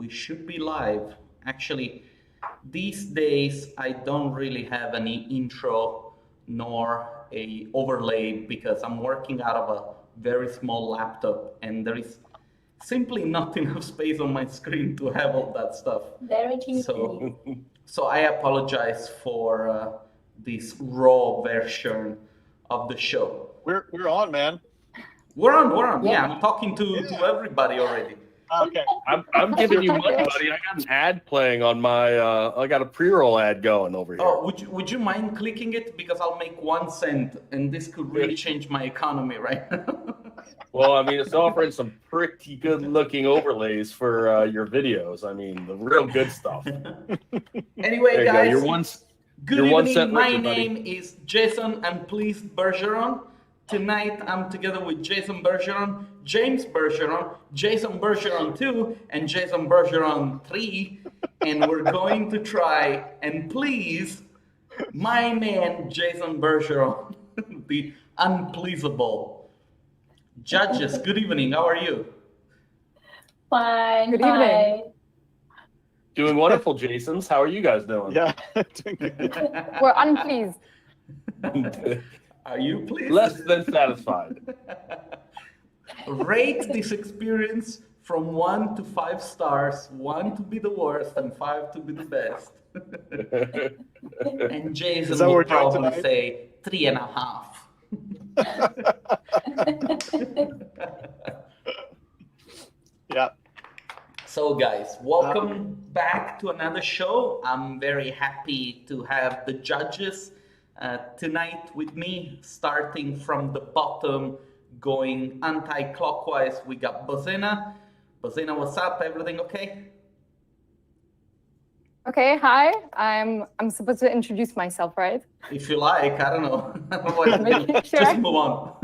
we should be live. Actually, these days I don't really have any intro nor a overlay because I'm working out of a very small laptop and there is simply not enough space on my screen to have all that stuff. Very cute. So I apologize for this raw version of the show. We're on, man. We're on. Yeah, I'm talking to everybody already. Okay. I'm giving you money, buddy. I got an ad playing on my. I got a pre-roll ad going over here. Oh, would you mind clicking it because I'll make 1 cent, and this could really change my economy right now. Well, I mean, it's offering some pretty good-looking overlays for your videos. I mean, the real good stuff. Anyway, guys, good you're evening. 1 cent My richer, name buddy. is Jason, and please Bergeron. Tonight, I'm together with Jason Bergeron, James Bergeron, Jason Bergeron 2, and Jason Bergeron 3, and we're going to try and please my man, Jason Bergeron, the unpleasable. Judges, good evening. How are you? Fine. Good evening. Doing wonderful, Jasons. How are you guys doing? Yeah. We're unpleased. Are you pleased? Less than satisfied. Rate this experience from 1 to 5 stars, 1 to be the worst and 5 to be the best. And Jason will probably say 3.5. Yeah. So guys, welcome back to another show. I'm very happy to have the judges tonight with me, starting from the bottom, going anti-clockwise. We got Bozena. Bozena, what's up? Everything okay? Okay, hi. I'm supposed to introduce myself, right? If you like, I don't know. Sure. Just move on.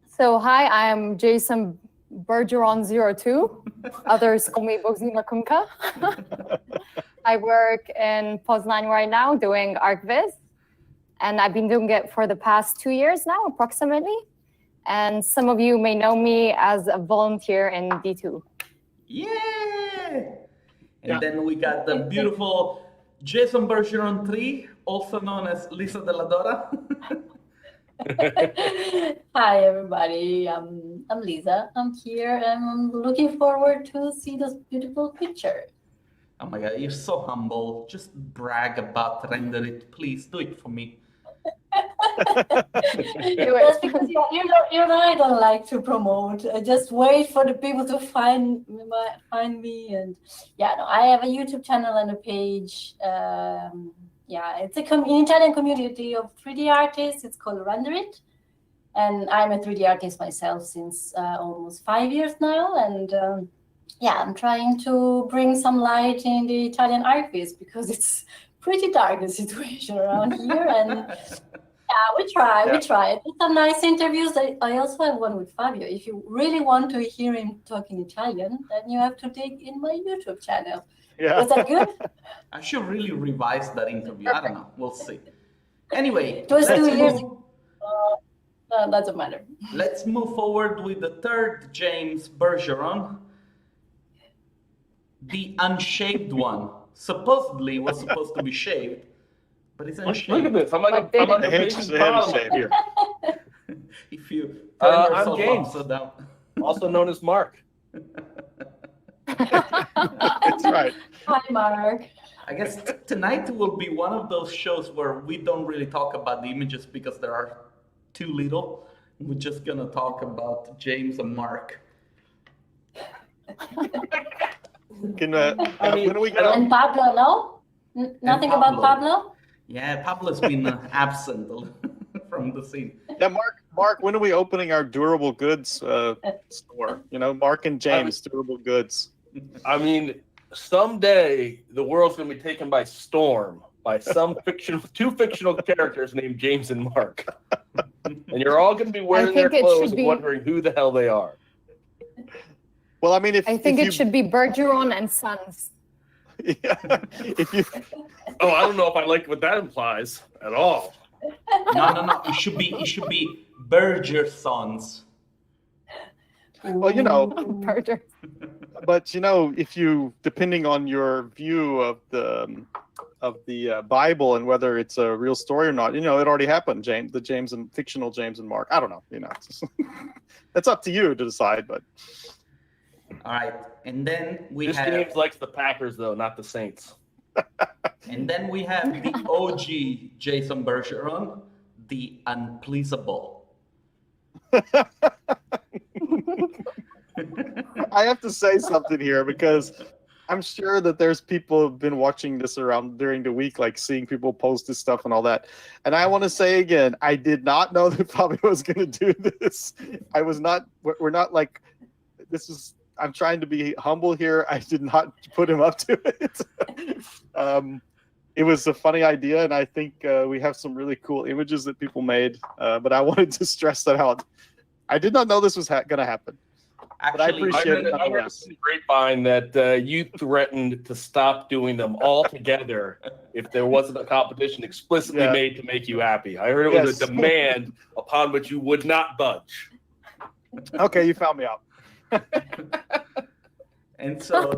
So hi, I'm Jason Bergeron02. Others call me Bozena Kunka. I work in Poznan right now doing ArcViz, and I've been doing it for the past 2 years now, approximately. And some of you may know me as a volunteer in D2. Yeah! And then we got the beautiful Jason Bergeron 3, also known as Lisa Della Dora. Hi, everybody. I'm Lisa. I'm here, and I'm looking forward to see this beautiful picture. Oh my God, you're so humble. Just brag about render it. Please do it for me. That's because you know I don't like to promote. I just wait for the people to find me, and no, I have a YouTube channel and a page. It's an Italian community of 3D artists. It's called Render It, and I'm a 3D artist myself since almost 5 years now, and I'm trying to bring some light in the Italian art biz because it's pretty dark the situation around here, and we try. There's some nice interviews. I also have one with Fabio. If you really want to hear him talk in Italian, then you have to dig in my YouTube channel. Yeah. Was that good? I should really revise that interview. I don't know. We'll see. Anyway, It was 2 years ago. Doesn't matter. Let's move forward with the third James Bergeron, the unshaved one. Supposedly was supposed to be shaved, but it's unshaved. Look at this. I'm like a Head shave here. If you turn I'm yourself James. upside down. Also known as Mark. That's right. Hi, Mark. I guess tonight will be one of those shows where we don't really talk about the images because there are too little. We're just gonna talk about James and Mark. When do we get And Pablo, no? Nothing about Pablo? Yeah, Pablo's been absent from the scene. Yeah, Mark, when are we opening our durable goods store? You know, Mark and James, durable goods. I mean, someday the world's going to be taken by storm by some two fictional characters named James and Mark. And you're all going to be wearing their clothes and wondering who the hell they are. Well, I mean, I think it should be Bergeron and Sons. Yeah, if you. Oh, I don't know if I like what that implies at all. No. It should be Bergersons. Well, you know, Berger. But you know, if you, depending on your view of the Bible and whether it's a real story or not, you know, it already happened. James and fictional James and Mark. I don't know. You know, that's up to you to decide. But All right, and then we This have James likes the Packers though, not the Saints. and then we have the OG Jason Bergeron, the unpleasable. I have to say something here because I'm sure that there's people who've been watching this around during the week, like seeing people post this stuff and all that. And I want to say again, I did not know that Fabio was going to do this. I was not. We're not like this is. I'm trying to be humble here. I did not put him up to it. It was a funny idea, and I think we have some really cool images that people made. But I wanted to stress that out. I did not know this was going to happen. But I Actually, appreciate it. I heard some grapevine that you threatened to stop doing them altogether if there wasn't a competition explicitly made to make you happy. I heard it was a demand upon which you would not budge. Okay, you found me out. And so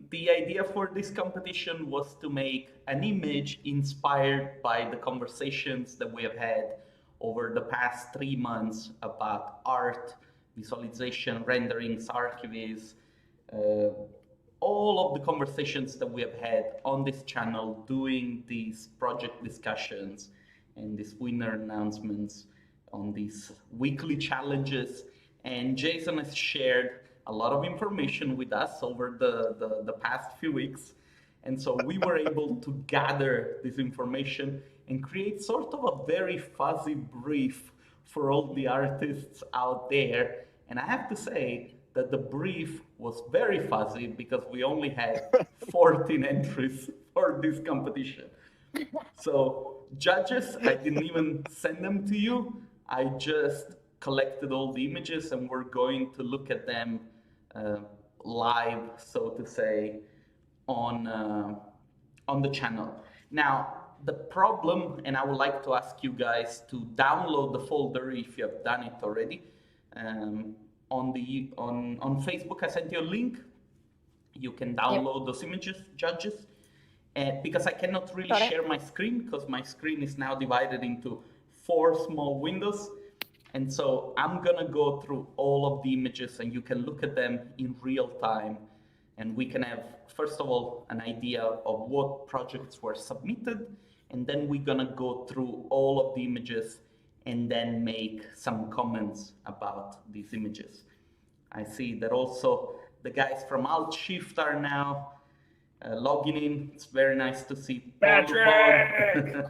the idea for this competition was to make an image inspired by the conversations that we have had over the past 3 months about art, visualization, renderings, archives, all of the conversations that we have had on this channel doing these project discussions and these winner announcements on these weekly challenges. And Jason has shared a lot of information with us over the past few weeks. And so we were able to gather this information and create sort of a very fuzzy brief for all the artists out there. And I have to say that the brief was very fuzzy because we only had 14 entries for this competition. So judges, I didn't even send them to you. I just collected all the images and we're going to look at them live, so to say, on the channel. Now, the problem, and I would like to ask you guys to download the folder if you have done it already. On Facebook, I sent you a link. You can download those images, judges. Because I cannot really share my screen because my screen is now divided into 4 small windows. And so I'm gonna go through all of the images and you can look at them in real time. And we can have, first of all, an idea of what projects were submitted. And then we're gonna go through all of the images and then make some comments about these images. I see that also the guys from Alt-Shift are now logging in. It's very nice to see Patrick!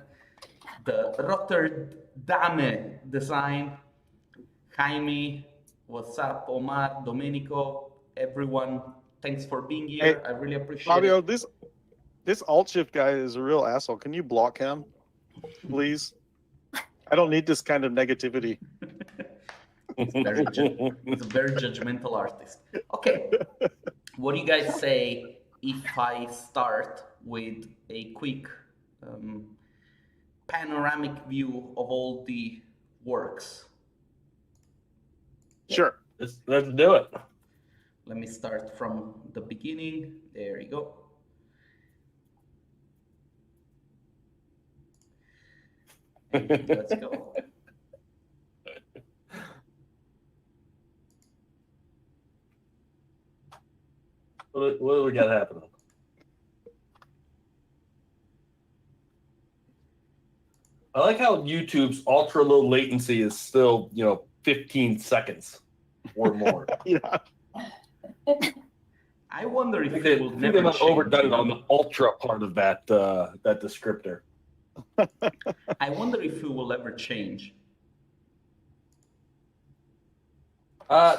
The Rotterdam design. Jaime, what's up? Omar, Domenico, everyone, thanks for being here. I really appreciate Fabio, it. this Alt-Shift guy is a real asshole. Can you block him, please? I don't need this kind of negativity. He's a very judgmental artist. Okay, what do you guys say if I start with a quick panoramic view of all the works? Sure. Let's do it. Let me start from the beginning. There you go. And let's go. What do we got happening? I like how YouTube's ultra low latency is still, 15 seconds or more. Yeah. I wonder if They it will never not change. overdone it on the ultra part of that descriptor. I wonder if it will ever change.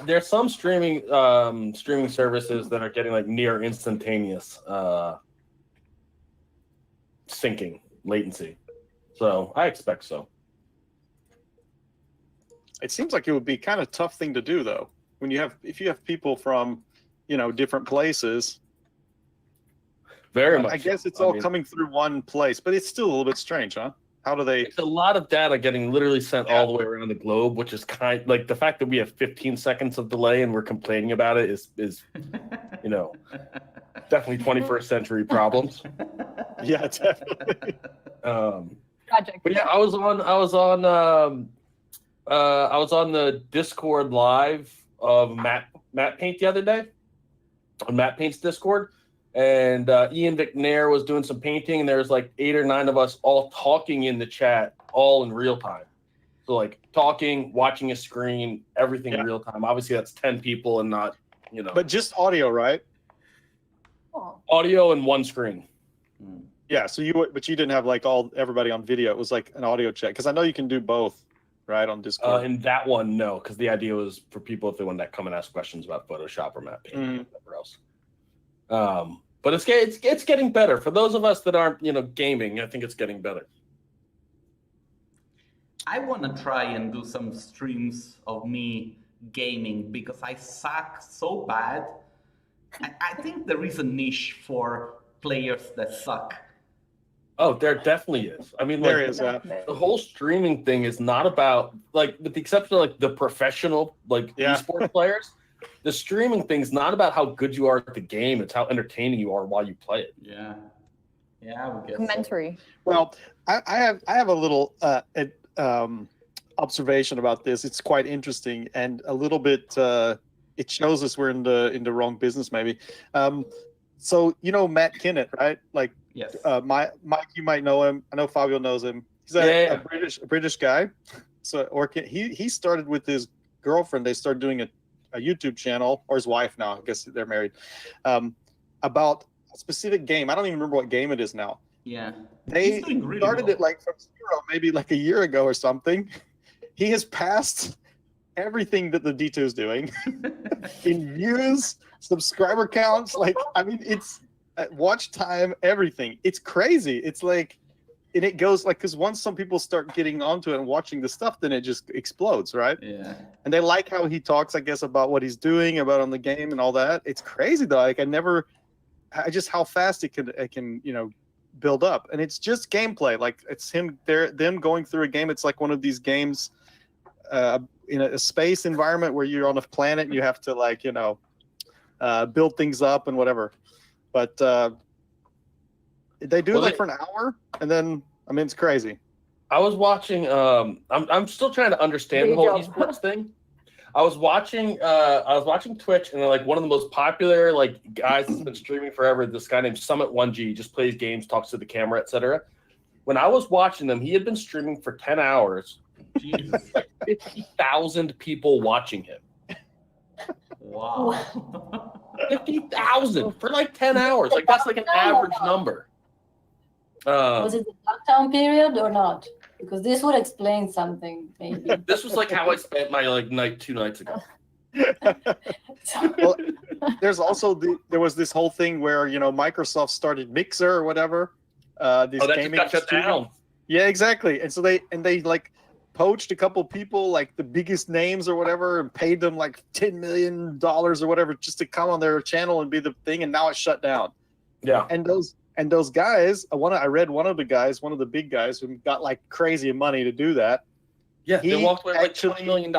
There's some streaming services that are getting like near instantaneous syncing latency. So I expect so. It seems like it would be kind of tough thing to do though. If you have people from, different places. Very much. I guess so. it's all coming through one place, but it's still a little bit strange, huh? How do they? It's a lot of data getting literally sent all the way around the globe, which is kind like the fact that we have 15 seconds of delay and we're complaining about it is you know, definitely 21st century problems. Yeah, definitely. Project. But yeah, I was on the Discord live of Matt Paint the other day on Matt Paint's Discord, and Ian McNair was doing some painting, and there's like 8 or 9 of us all talking in the chat, all in real time. So like talking, watching a screen, everything in real time. Obviously, that's 10 people and not, you know. But just audio, right? Oh. Audio and one screen. Yeah. So you didn't have like everybody on video. It was like an audio check, because I know you can do both, right, on Discord. In that one, no, because the idea was for people if they wanted to come and ask questions about Photoshop or Matt Paint or whatever else. But it's getting better for those of us that aren't, you know, gaming. I think it's getting better. I want to try and do some streams of me gaming because I suck so bad. I think there is a niche for players that suck. Oh, there definitely is. I mean, There like, is, yeah. the whole streaming thing is not about, like, with the exception of like the professional, like esports players, the streaming thing is not about how good you are at the game. It's how entertaining you are while you play it. Yeah, I would guess. Commentary. Well, I have a little observation about this. It's quite interesting and a little bit. It shows us we're in the wrong business, maybe. So you know Matt Kinnett, right? Like, yes. Mike, you might know him. I know Fabio knows him. He's a British guy. So he started with his girlfriend. They started doing a YouTube channel, or his wife now. I guess they're married. About a specific game. I don't even remember what game it is now. Yeah. They started it like from zero, maybe like a year ago or something. He has passed everything that the D2 is doing in views, subscriber counts. Like, I mean, it's watch time, everything. It's crazy. It's like, and it goes like, because once some people start getting onto it and watching the stuff, then it just explodes, right? Yeah. And they like how he talks, I guess, about what he's doing, about on the game and all that. It's crazy though. Like, just how fast it can, you know, build up. And it's just gameplay. Like, it's them going through a game. It's like one of these games in a space environment where you're on a planet and you have to, like, you know, build things up and whatever. But they do for an hour, and then, I mean, it's crazy. I was watching. I'm still trying to understand the whole esports thing. I was watching Twitch, and like one of the most popular like guys that's been streaming forever, this guy named Summit1G, just plays games, talks to the camera, etc. When I was watching them, he had been streaming for 10 hours. Jesus, like 50,000 people watching him. Wow. 50,000 for like 10 hours. Like, that's like an average number. Was it the lockdown period or not? Because this would explain something, maybe. This was like how I spent my like night 2 nights ago. Well, there's also there was this whole thing where, you know, Microsoft started Mixer or whatever. This that gaming just got shut down. Yeah, exactly. And so they like poached a couple people, like the biggest names or whatever, and paid them like $10 million or whatever just to come on their channel and be the thing. And now it's shut down. Yeah. And those guys, I read one of the big guys who got like crazy money to do that. Yeah, they walked away with like $20 million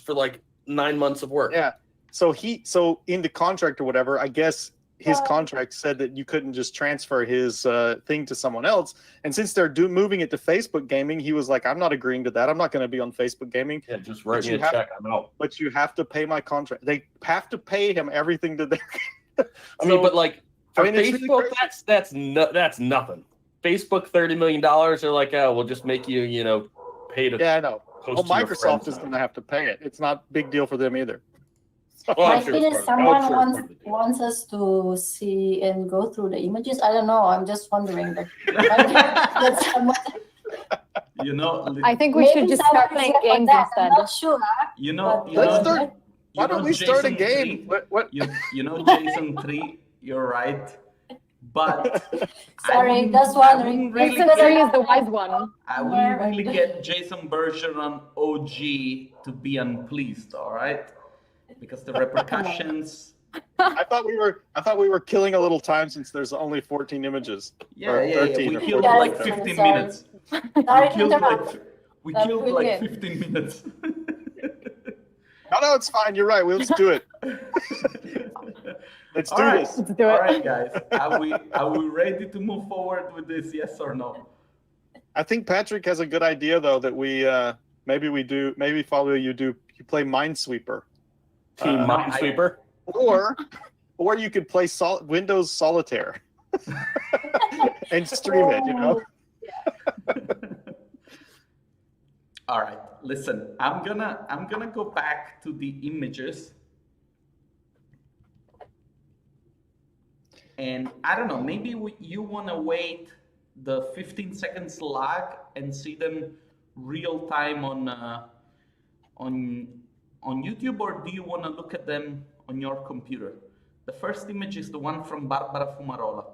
for like 9 months of work. Yeah. So in the contract or whatever, I guess his contract said that you couldn't just transfer his thing to someone else. And since they're moving it to Facebook gaming, he was like, I'm not agreeing to that. I'm not going to be on Facebook gaming. Yeah, just write me a check. I'm out. But you have to pay my contract. They have to pay him everything that they're. I mean, but like for Facebook, really that's nothing. Facebook $30 million. They're like, oh, we'll just make you, you know, pay to. Yeah, I know. Well, Post to your Microsoft friends. is going to have to pay it. It's not a big deal for them either. Well, I'm My sure feeling it's is part of it. I'm someone sure it's part of the deal. wants us to see and go through the images. I don't know. I'm just wondering. That someone, You know, I think we should maybe just start someone playing is like games that. instead. I'm not sure. you know, you Let's know, start. Why don't we start a game? What? You know, Jason 3, you're right. But Sorry, wouldn't- just I wondering. wouldn't really Jason 3 get- is the wise one. I wouldn't really get Jason Bergeron OG to be unpleased, all right? Because the repercussions. I thought we were killing a little time since there's only 14 images. Yeah. Or 13 We or killed 14. like Sorry. 15 minutes. Sorry We to killed interrupt. we That's killed like brilliant. 15 minutes. No, it's fine. You're right. We'll just do it. Let's All do right. this. Let's do All it. right, guys. Are we ready to move forward with this? Yes or no? I think Patrick has a good idea though that we maybe Fabio you play Minesweeper, Team No, Minesweeper. or you could play Windows Solitaire and stream it. You know. All right. Listen, I'm gonna go back to the images. And I don't know, maybe you want to wait the 15 seconds lag and see them real time on YouTube, or do you want to look at them on your computer? The first image is the one from Barbara Fumarola.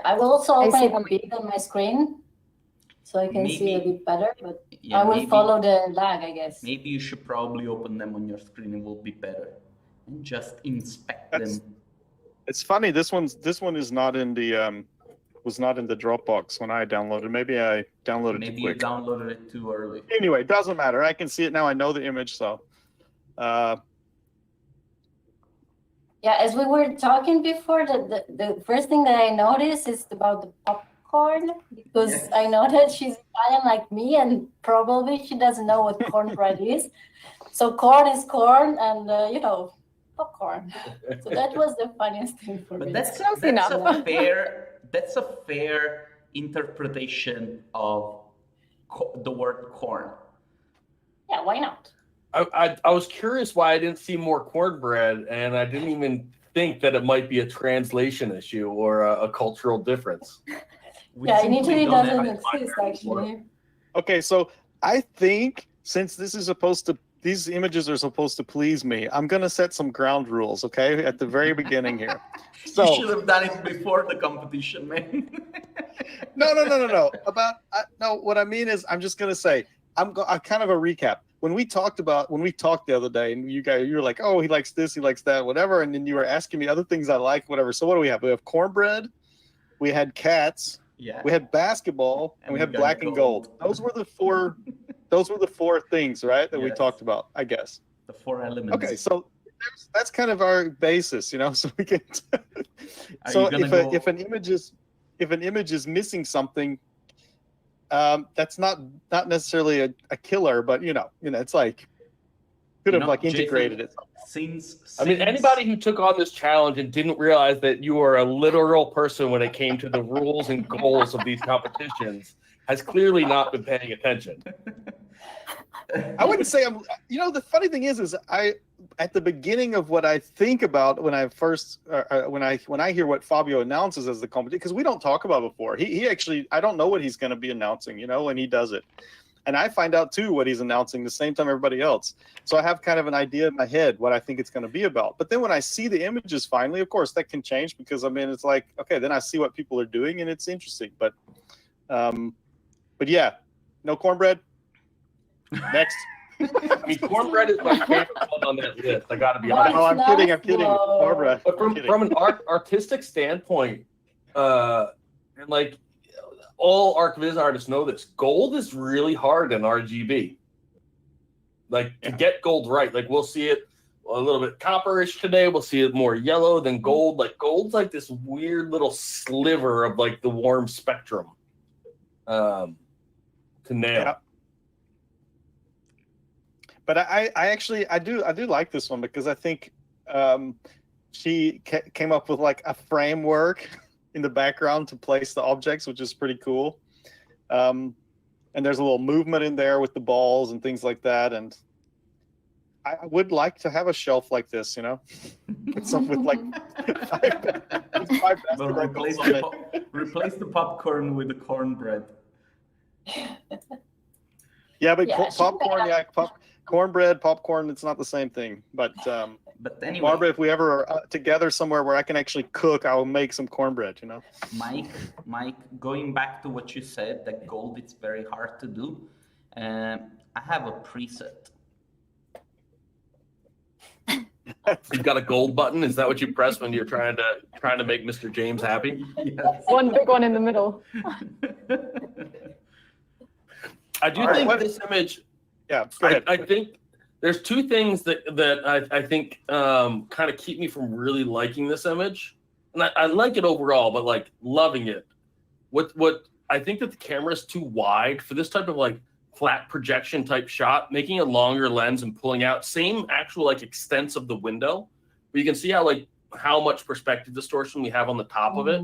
I will also I open see it them. big on my screen so I can see a Maybe- bit better, but Yeah, I will maybe- follow the lag, I guess. Maybe you should probably open them on your screen. It will be better, and just inspect That's- them. It's funny. This one is not in the was not in the Dropbox when I downloaded. Maybe I downloaded Maybe too you quick. downloaded it too early. Anyway, it doesn't matter. I can see it now. I know the image, so. Yeah, as we were talking before, the first thing that I noticed is about the popcorn, because Yes. I know that she's Italian like me, and probably she doesn't know what cornbread is. So corn is corn, and popcorn. So that was the funniest thing for But me. that's Close a enough. fair interpretation of the word corn. Yeah, why not? I was curious why I didn't see more cornbread, and I didn't even think that it might be a translation issue or a cultural difference. We Yeah, in simply Italy it don't doesn't have- exist actually. Okay, so I think since these images are supposed to please me, I'm gonna set some ground rules. Okay, at the very beginning here. You So should have done it before the competition, man. no. No, what I mean is, I'm just gonna say, I'm kind of a recap. When we talked the other day, and you were like, oh, he likes this, he likes that, whatever, and then you were asking me other things I like, whatever. So what do we have? We have cornbread, we had cats, Yeah. we had basketball, and we had got black and gold. Those were the four. Those were the four things, right? That we Yes. talked about, I guess. The 4 elements. Okay, so that's kind of our basis, so we can. Are So you gonna go- if an image is missing something, that's not necessarily a killer, but it's like could have Jason, integrated it. Since I mean, anybody who took on this challenge and didn't realize that you are a literal person when it came to the rules and goals of these competitions has clearly not been paying attention. I wouldn't say I'm. The funny thing is I at the beginning of what I think about when I first when I hear what Fabio announces as the competition, because we don't talk about it before. He actually, I don't know what he's going to be announcing, when he does it, and I find out too what he's announcing the same time everybody else. So I have kind of an idea in my head what I think it's going to be about. But then when I see the images finally, of course that can change, because it's like, okay, then I see what people are doing and it's interesting. But yeah, no cornbread. Next. I mean, cornbread is my favorite one on that list. I got to be No, honest. Oh, I'm it's kidding. not. I'm kidding. No. Cornbread. But I'm kidding. from an artistic standpoint, and like all ArcViz artists know this, gold is really hard in RGB. Like to get gold right, like we'll see it a little bit copperish today. We'll see it more yellow than gold. Like gold's like this weird little sliver of like the warm spectrum to nail. Yeah. But I actually do like this one, because I think she came up with like a framework in the background to place the objects, which is pretty cool. And there's a little movement in there with the balls and things like that. And I would like to have a shelf like this, Some with like five Well, basketball replace, goals on the it. replace the popcorn with the cornbread. Yeah, but Yeah, popcorn, cornbread, popcorn, it's not the same thing. But But anyway, Barbara, if we ever are together somewhere where I can actually cook, I will make some cornbread, Mike, going back to what you said, that gold is very hard to do. I have a preset. You've got a gold button. Is that what you press when you're trying to make Mr. James happy? Yes. One big one in the middle. I do All right, think what- this image. Yeah, go ahead. I think There's two things that I think kind of keep me from really liking this image, and I like it overall, but like loving it. What I think that the camera is too wide for this type of like flat projection type shot, making a longer lens and pulling out same actual like extents of the window, but you can see how much perspective distortion we have on the top of it,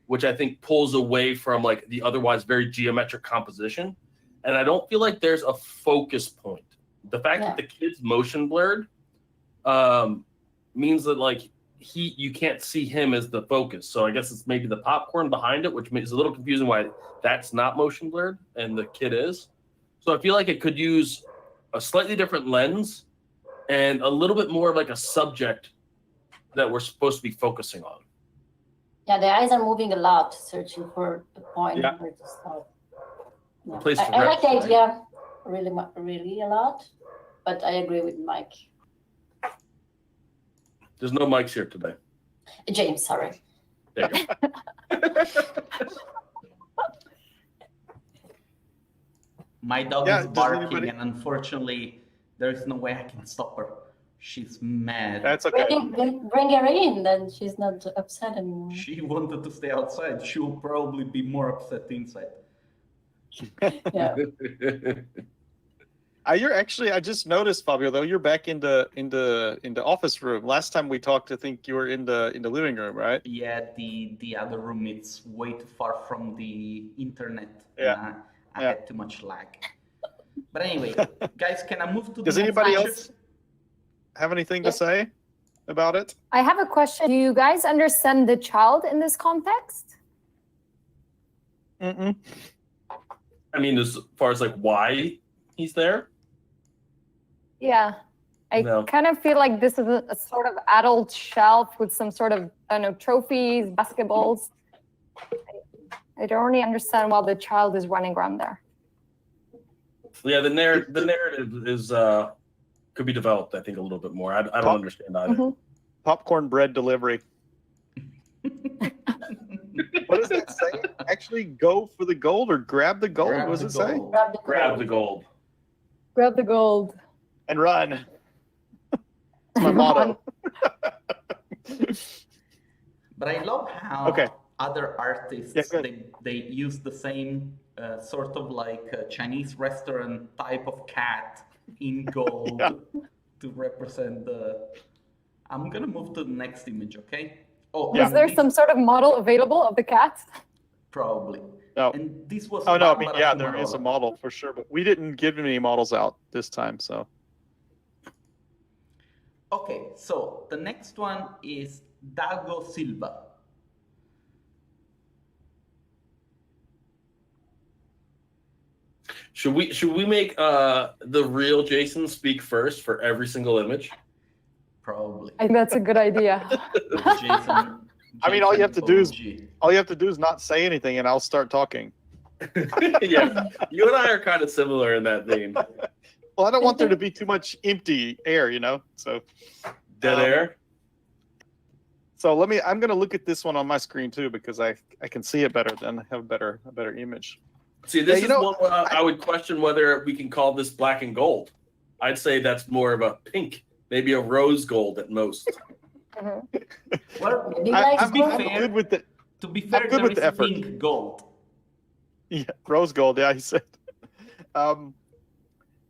which I think pulls away from like the otherwise very geometric composition. And I don't feel like there's a focus point. The fact that the kid's motion blurred means that like you can't see him as the focus. So I guess it's maybe the popcorn behind it, which is a little confusing why that's not motion blurred and the kid is. So I feel like it could use a slightly different lens and a little bit more of like a subject that we're supposed to be focusing on. Yeah, the eyes are moving a lot, searching for the point. Yeah. Where to start. Yeah. Place for I like the reference. idea really a lot, but I agree with Mike. There's no mics here today. James, sorry. There you go. My dog Yeah, is does barking, anybody- and unfortunately, there's no way I can stop her. She's mad. That's okay. Bring her in, then she's not upset anymore. She wanted to stay outside. She will probably be more upset inside. Yeah. You're actually. I just noticed, Fabio. Though you're back in the office room. Last time we talked, I think you were in the living room, right? Yeah, the other room, it's way too far from the internet. Yeah. I Yeah. had too much lag. But anyway, guys, can I move to the Does next anybody picture? else have anything to say about it? I have a question. Do you guys understand the child in this context? Mm-mm. I mean, as far as like why he's there. Yeah. I No. kind of feel like this is a sort of adult shelf with some sort of, I don't know, trophies, basketballs. I don't really understand why the child is running around there. Yeah, the narrative is could be developed, I think, a little bit more. I don't understand either. Mhm. Popcorn bread delivery. What does it say? Actually, go for the gold or grab the gold. Grab What does the it say? gold. Grab the gold. Grab the gold. And run. That's my motto. But I love how Okay. other artists, Yeah, go ahead. they use the same sort of like Chinese restaurant type of cat in gold Yeah. to represent the... I'm going to move to the next image, okay? Oh, Yeah. Is there this- some sort of model available of the cat? Probably. No. And this was... Oh no, I mean, Barbara yeah, there is a Fumarola. model for sure, but we didn't give any models out this time, so. Okay, so the next one is Dago Silva. Should we make the real Jason speak first for every single image? Probably. I think that's a good idea. Jason, I mean, all you have to do is- OG. All you have to do is not say anything, and I'll start talking. Yeah, you and I are kind of similar in that vein. Well, I don't want there to be too much empty air, you know. So, Dead air. so let me. I'm gonna look at this one on my screen too because I can see it better. Then I have a better image. See, this you is know, one where I would question whether we can call this black and gold. I'd say that's more of a pink, maybe a rose gold at most. Mhm. Well, Maybe like I'm gold. good with the to be fair, good there with is the effort. pink gold. yeah, rose gold. Yeah, he said.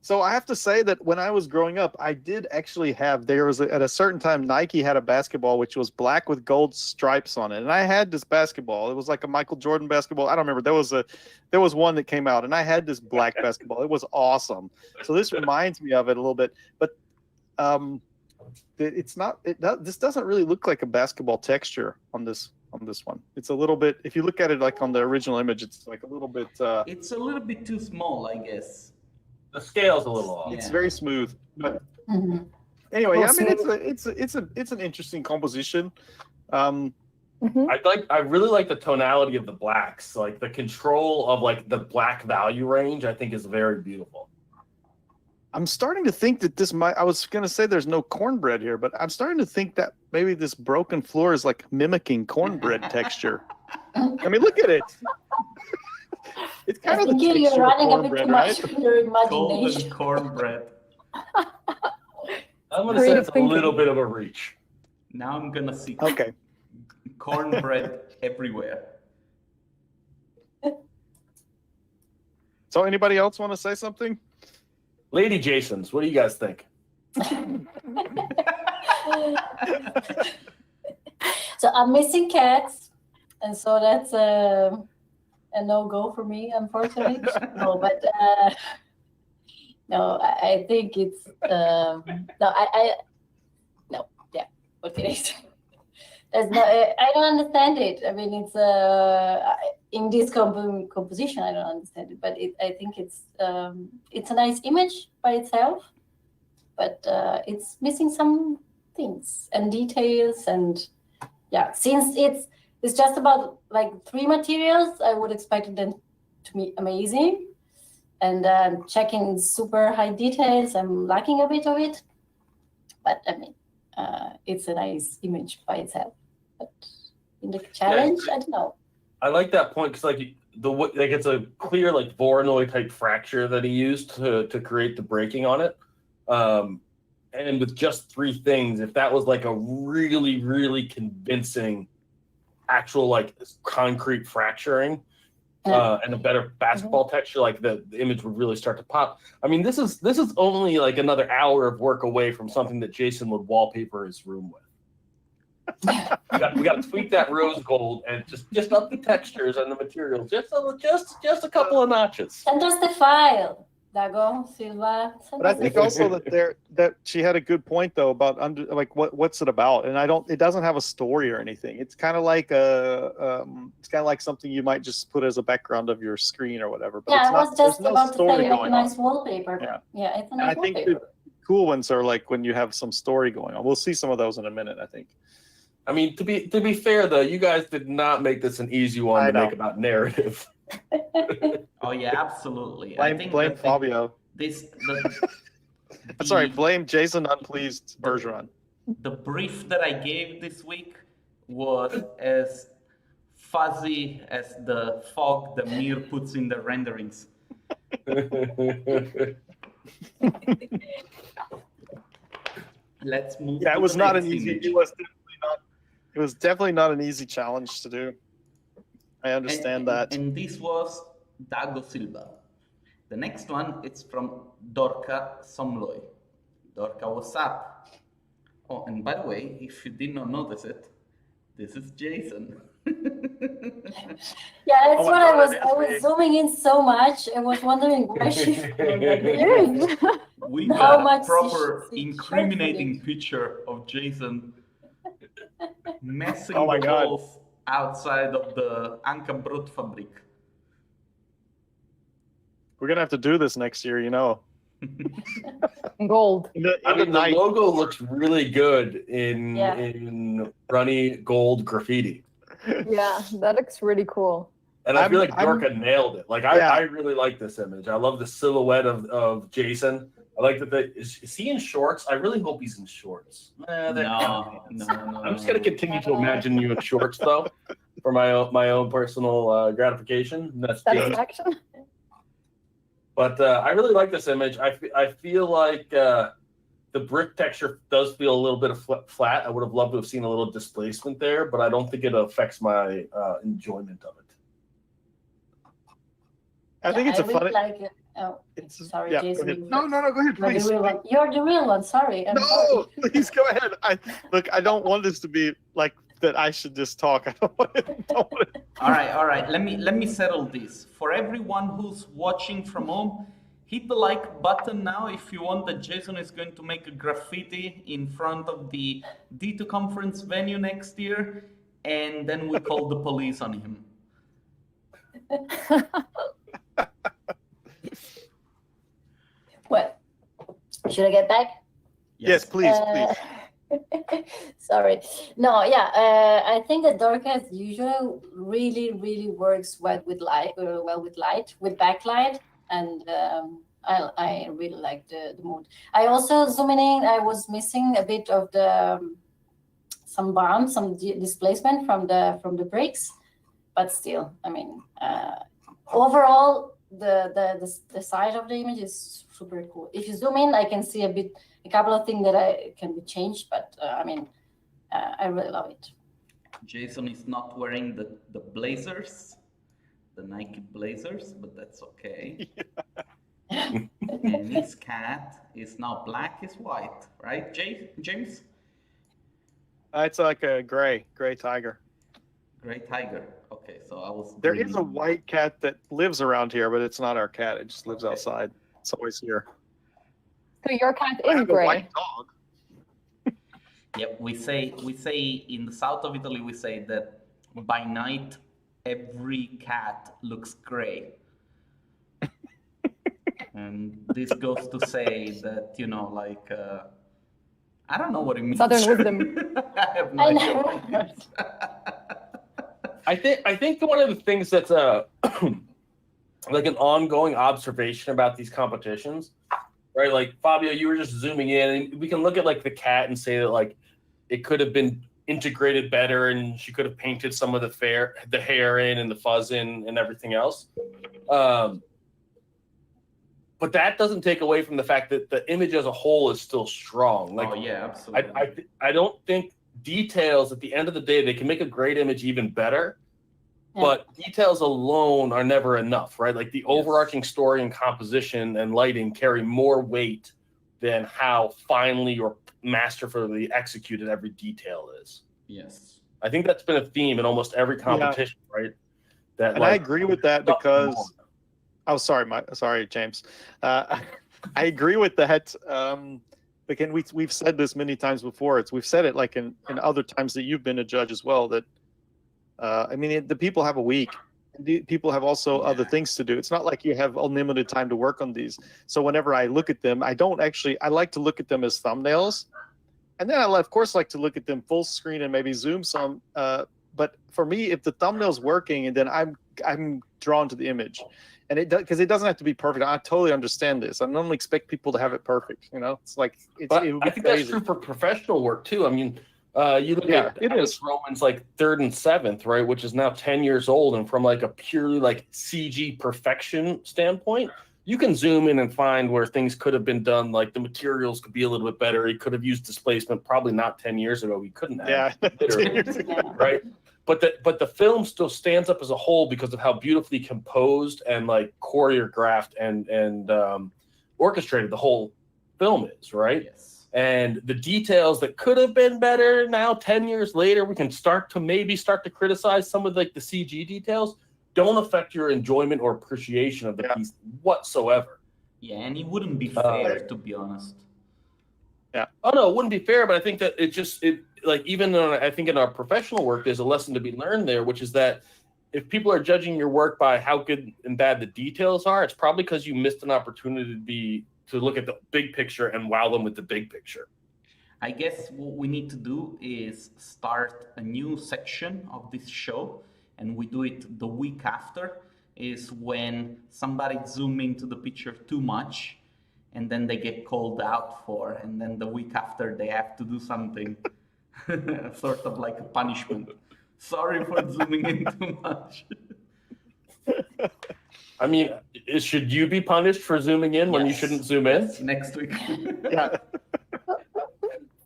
So I have to say that when I was growing up, I did actually have. There was at a certain time Nike had a basketball which was black with gold stripes on it, and I had this basketball. It was like a Michael Jordan basketball. I don't remember. There was one that came out, and I had this black basketball. It was awesome. So this reminds me of it a little bit, but it's not. This doesn't really look like a basketball texture on this one. It's a little bit. If you look at it like on the original image, it's like a little bit. It's a little bit too small, I guess. The scale's a little off. Yeah. It's very smooth, but. Mhm. Anyway, Well, I mean, it's an interesting composition. Mhm. I really like the tonality of the blacks, like the control of like the black value range. I think is very beautiful. I'm starting to think that this might. I was going to say there's no cornbread here, but I'm starting to think that maybe this broken floor is like mimicking cornbread texture. I mean, look at it. It's I kind of the think you're texture of running a bit cornbread, too right? much with your Golden imagination. cornbread. I'm going to say it's a Thinking. little bit of a reach. Now I'm gonna see Okay. cornbread everywhere. So anybody else want to say something? Lady Jasons, what do you guys think? So I'm missing cats, and so that's a no-go for me, unfortunately. No, but no, I think it's no, no, yeah, okay. There's no, I don't understand it. I mean, it's in this composition, I don't understand it, but I think it's a nice image by itself, but it's missing some things and details, and yeah, since it's just about like 3 materials, I would expect them to be amazing, and checking super high details, I'm lacking a bit of it, but I mean, it's a nice image by itself. But in the challenge, I don't know. I like that point because like it's a clear like Voronoi type fracture that he used to create the breaking on it. And with just 3 things, if that was like a really, really convincing actual like concrete fracturing and a better basketball texture, like the image would really start to pop. I mean, this is only like another hour of work away from something that Jason would wallpaper his room with. we got to tweak that rose gold and just up the textures and the materials, just a couple of notches. And that's the file, Dago Silva. But I think also that she had a good point though about what's it about, and it doesn't have a story or anything. It's kind of like something you might just put as a background of your screen or whatever. But yeah, it's I was just there's about no to story say like a going nice on. wallpaper. Yeah, it's a nice I think wallpaper. the cool ones are like when you have some story going on. We'll see some of those in a minute, I think. I mean, to be fair though, you guys did not make this an easy one to make about narrative. Oh yeah, absolutely. Blame Fabio. Sorry, blame Jason Unpleased Bergeron. The brief that I gave this week was as fuzzy as the fog that Mir puts in the renderings. Let's move. Yeah, to it was the not next an easy. image. It was definitely not an easy challenge to do. I understand that. And this was Dago Silva. The next one, it's from Dorka Somlói. Dorka, what's up? Oh, and by the way, if you did not notice it, this is Jason. Yeah, that's what I was zooming in so much. I was wondering where she Yes. We How got a much proper she incriminating picture of Jason messing Oh my the God. walls outside of the Anka Brotfabrik. We're gonna have to do this next year, you know. Gold. I mean, the logo looks really good in runny gold graffiti. Yeah, that looks really cool. And I feel like Dorka nailed it. Like Yeah. I really like this image. I love the silhouette of Jason. I like that. Is he in shorts? I really hope he's in shorts. No. I'm just gonna continue to imagine you in shorts though, for my own personal gratification. That's Jason. Satisfaction. But I really like this image. I feel like the brick texture does feel a little bit of flat. I would have loved to have seen a little displacement there, but I don't think it affects my enjoyment of it. I think it's a funny. like it. Oh, sorry, yeah, Jason. no, go ahead, You're please. the real one. You're the real one. Sorry. I'm No, sorry. please go ahead. I don't want this to be like that. I should just talk. I don't want it. All right. Let me settle this. For everyone who's watching from home, hit the like button now if you want that Jason is going to make a graffiti in front of the D2 conference venue next year, and then we call the police on him. Well, should I get back? Yes, please. Sorry. No, yeah. I think that Dorka, as usual, really works well with light, with backlight, and I really like the mood. I also zooming in. I was missing a bit of some bounce, some displacement from the bricks, but still, I mean, overall, the size of the image is super cool. If you zoom in, I can see a couple of things that can be changed, but I mean, I really love it. Jason is not wearing the Blazers, the Nike Blazers, but that's okay. And his cat is now black, is white, right, James? It's like a gray tiger. Gray tiger. Okay, so I was. There is a white cat that lives around here, but it's not our cat. It just lives outside. It's always here. So your cat I is have a gray. white dog. Yep, we say in the south of Italy, we say that by night every cat looks gray. And this goes to say that, like, I don't know what it means. Southern wisdom. I have no idea what it means. I think one of the things that's like an ongoing observation about these competitions, right? Like Fabio, you were just zooming in, and we can look at like the cat and say that like it could have been integrated better, and she could have painted some of the hair in and the fuzz in and everything else. But that doesn't take away from the fact that the image as a whole is still strong. Like, oh yeah, absolutely. I don't think details at the end of the day, they can make a great image even better, but details alone are never enough, right? Like the overarching story and composition and lighting carry more weight than how finely or masterfully executed every detail is. Yes. I think that's been a theme in almost every competition, right? That, and I agree with that because sorry, James. I agree with that. Again, we've said this many times before. We've said it like in other times that you've been a judge as well. That the people have a week. The people have also other things to do. It's not like you have unlimited time to work on these. So whenever I look at them, I like to look at them as thumbnails, and then I of course like to look at them full screen and maybe zoom some. But for me, if the thumbnail's working, and then I'm drawn to the image. And because it doesn't have to be perfect. I totally understand this. I don't expect people to have it perfect. It's like I think that's true for professional work too. I mean, you look at Roman's like 3rd and 7th, right, which is now 10 years old, and from like a purely like CG perfection standpoint, you can zoom in and find where things could have been done. Like the materials could be a little bit better. He could have used displacement, probably not 10 years ago. He couldn't have, right? But the film still stands up as a whole because of how beautifully composed and like choreographed and orchestrated the whole film is, right? Yes. And the details that could have been better now, 10 years later, we can start to criticize some of like the CG details. Don't affect your enjoyment or appreciation of the piece whatsoever. Yeah, and it wouldn't be fair, to be honest. Yeah. Oh no, it wouldn't be fair, but I think that I think in our professional work, there's a lesson to be learned there, which is that if people are judging your work by how good and bad the details are, it's probably because you missed an opportunity to look at the big picture and wow them with the big picture. I guess what we need to do is start a new section of this show, and we do it the week after, is when somebody zoom into the picture too much, and then they get called out for, and then the week after they have to do something sort of like a punishment. Sorry for zooming in too much. I mean, should you be punished for zooming in when you shouldn't zoom in? Next week. Yeah.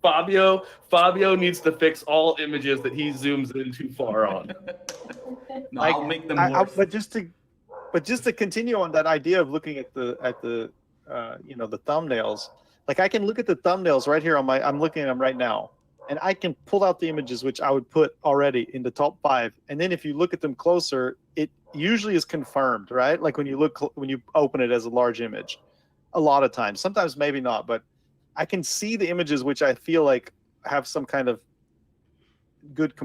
Fabio needs to fix all images that he zooms in too far on. No, I'll make them worse. But just to continue on that idea of looking at the the thumbnails, like I can look at the thumbnails right here I'm looking at them right now, and I can pull out the images which I would put already in the top 5, and then if you look at them closer, it usually is confirmed, right? Like when you open it as a large image, a lot of times, sometimes maybe not, but I can see the images which I feel like have some kind of good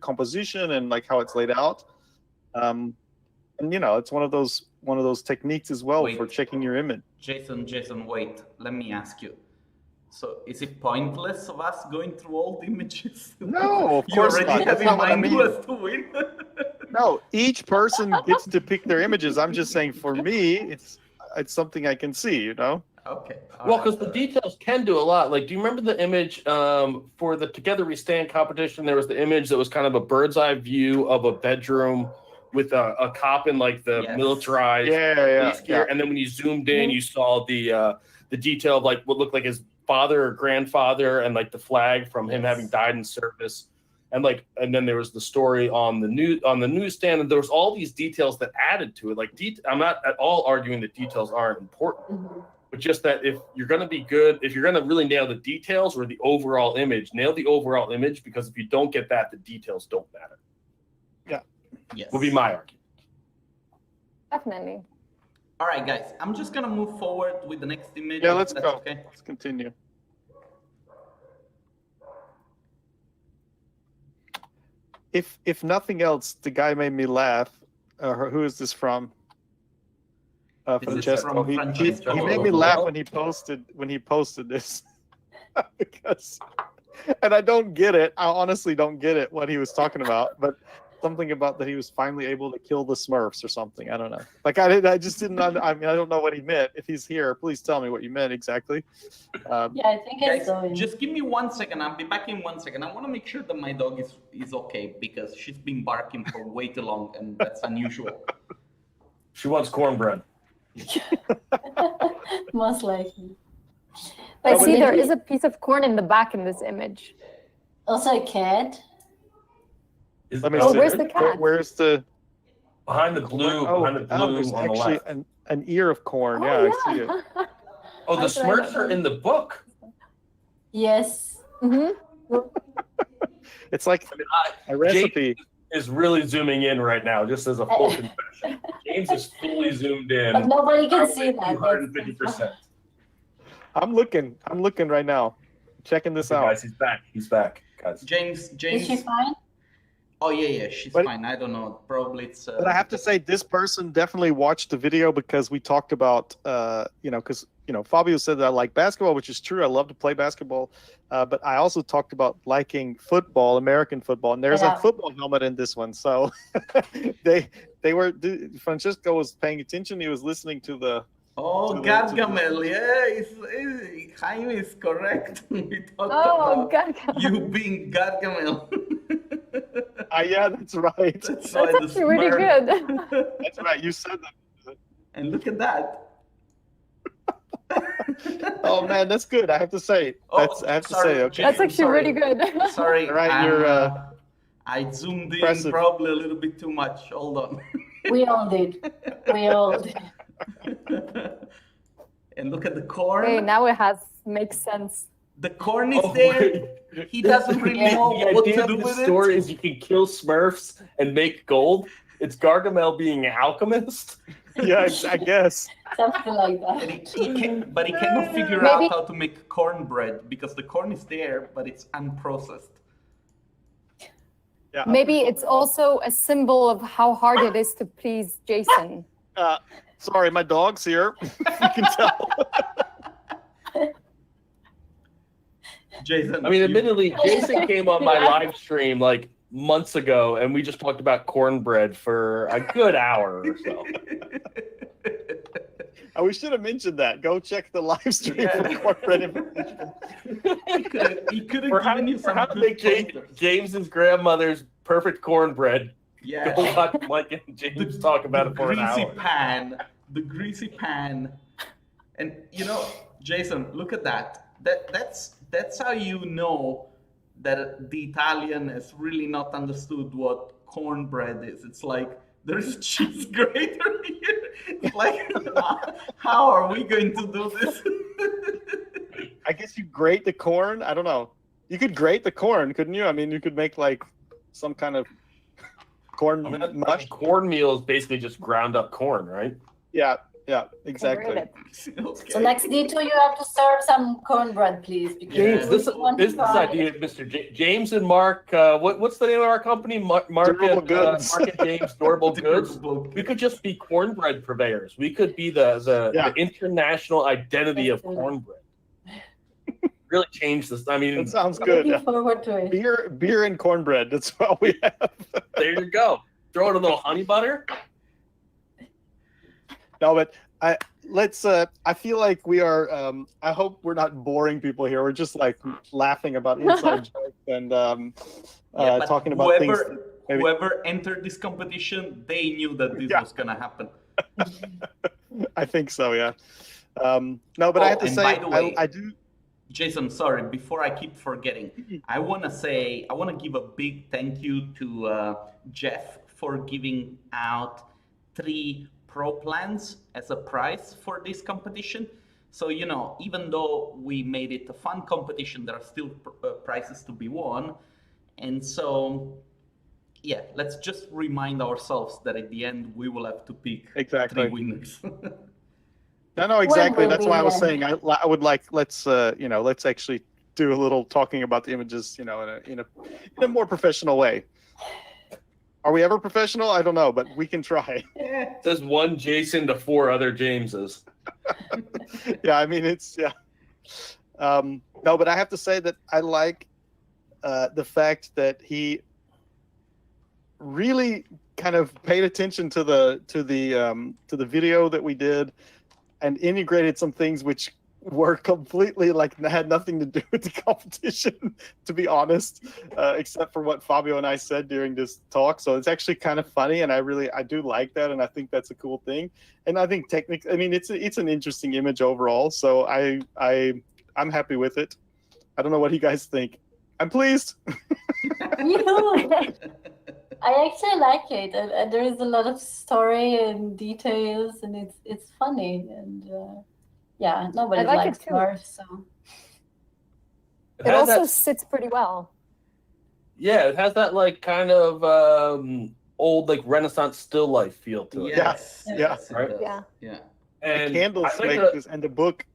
composition and like how it's laid out. And it's one of those techniques as well for checking your image. Jason, wait. Let me ask you. So, is it pointless of us going through all the images? No, of course not. You already have in mind who has to win. No, each person gets to pick their images. I'm just saying, for me, it's something I can see. Okay. Well, because the details can do a lot. Like, do you remember the image for the Together We Stand competition? There was the image that was kind of a bird's eye view of a bedroom with a cop in like the Yes. militarized police gear, and then when you zoomed in, you saw the detail of like what looked like his father or grandfather, and like the flag from him having died in service, and then there was the story on the newsstand, and there was all these details that added to it. Like I'm not at all arguing that details aren't important, but just that if you're going to be good, if you're going to really nail the details or the overall image, nail the overall image, because if you don't get that, the details don't matter. Yeah. Yes. Will be my argument. Definitely. All right, guys. I'm just gonna move forward with the next image. Yeah, let's go. Okay. Let's continue. If nothing else, the guy made me laugh. Who is this from? Francesco. from He Francesco. made me laugh when he posted this because, and I don't get it. I honestly don't get it what he was talking about, but something about that he was finally able to kill the Smurfs or something. I don't know. Like I just didn't. I mean, I don't know what he meant. If he's here, please tell me what you meant exactly. Yeah, I think I saw him. Just give me 1 second. I'll be back in 1 second. I want to make sure that my dog is okay because she's been barking for way too long, and that's unusual. She wants cornbread. Most likely. But see, there maybe- is a piece of corn in the back in this image. Also a cat. Let me Oh, see. where's the cat? Where's the? Behind the blue, behind the blue there's on the actually left. an ear of corn. Oh, Yeah, I see it. Oh, the That's what I Smurfs don't are in the book. Yes. It's like I mean, a recipe. is really zooming in right now, just as a full confession. James is fully zoomed in. But nobody can see that. 250%. I'm looking right now, checking this out. Guys, he's back. Guys. James. Is she fine? Oh yeah, she's But- fine. I don't know. Probably it's. But I have to say, this person definitely watched the video because we talked about, because Fabio said that I like basketball, which is true. I love to play basketball, but I also talked about liking football, American football, and there's a football helmet in this one. So Francesco was paying attention. He was listening to the. Oh, to the- Gargamel, yeah, Jaime is correct. We talked Oh, about God. you being Gargamel. Yeah, that's right. That's why That's the actually really Smurf- good. That's right. You said that. And look at that. Oh man, that's good. I have to say. I have to say. Okay. That's actually Sorry. really good. Sorry, All right, you're, I zoomed in impressive. probably a little bit too much. Hold on. We all did. We all did. And look at the corn. Okay, now it makes sense. The corn is Oh, there. He doesn't really know The what idea to do of the with story it. is you can kill Smurfs and make gold. It's Gargamel being an alchemist. Yeah, I guess. Something like And that. but he cannot figure Maybe- out how to make cornbread because the corn is there, but it's unprocessed. Yeah. Maybe it's also a symbol of how hard it is to please Jason. Sorry, my dog's here. You can tell. Jason. I mean, you- admittedly, Jason came on my live stream like months ago, and we just talked about cornbread for a good hour or so. We should have mentioned that. Go check the live stream Yeah. for corporate information. he could have For how, given you for some how to good make pointers. James's grandmother's perfect cornbread. Yeah. Go watch Mike and James talk about it for an hour. The greasy pan, and Jason, look at that. That's how you know that the Italian has really not understood what cornbread is. It's like there is cheese grater here. It's like how are we going to do this? I guess you grate the corn. I don't know. You could grate the corn, couldn't you? I mean, you could make like some kind of corn I mean, mush. cornmeal is basically just ground up corn, right? Yeah, exactly. Great. Okay. So next detour, you have to serve some cornbread, please. Because James, Yeah. this we want to is try idea, it. Mr. James and Mark. What's the name of our company? Mark Durable and, Goods. Mark and James Durable Goods. We could just be cornbread purveyors. We could be the international identity of cornbread. Really change this. I mean, That sounds Looking good. forward to it. Beer and cornbread. That's all we have. there you go. Throw in a little honey butter. No, but I feel like we are. I hope we're not boring people here. We're just like laughing about inside jokes and Yeah, but talking about things. Maybe. whoever entered this competition, they knew that this was gonna happen. I think so, yeah. No, but I have to and say, by the way, I do. Jason, sorry, before I keep forgetting, I want to give a big thank you to Jeff for giving out 3 pro plans as a prize for this competition. So, even though we made it a fun competition, there are still prizes to be won. And so, yeah, let's just remind ourselves that at the end, we will have to pick 3 winners. No, exactly. When will That's why I was we, saying I would like let's actually do a little talking about the images, in a more professional way. Are we ever professional? I don't know, but we can try. It says 1 Jason to 4 other Jameses. Yeah, I mean no, but I have to say that I like the fact that he really kind of paid attention to the video that we did and integrated some things which were completely had nothing to do with the competition, to be honest, except for what Fabio and I said during this talk. So it's actually kind of funny, and I do like that, and I think that's a cool thing. And I think technically, I mean, it's an interesting image overall. So I'm happy with it. I don't know what you guys think. I'm pleased. I actually like it, and there is a lot of story and details, and it's funny, and nobody I like likes it too. Mars, so It also sits pretty well. Yeah, it has that kind of old Renaissance still life feel to it. Yes, right? Yeah. And the candles and the book.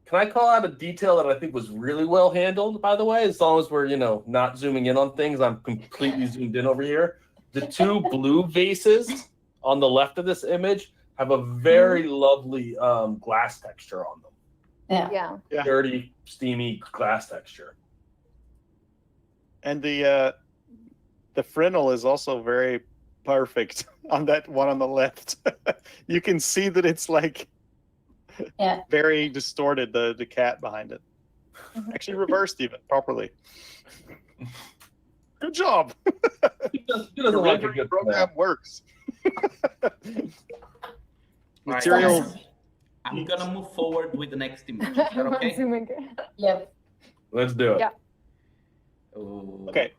Can I call out a detail that I think was really well handled, by the way? As long as we're, not zooming in on things, I'm completely zoomed in over here. The 2 blue vases on the left of this image have a very lovely glass texture on them. Yeah. Dirty, steamy glass texture. And the Fresnel is also very perfect on that one on the left. You can see that it's very distorted, the cat behind it. Actually reversed even properly. Good job. He doesn't like a good program works. Material. Right, I'm gonna move forward with the next image. Is that okay? Yep. Let's do it. Yeah. Okay.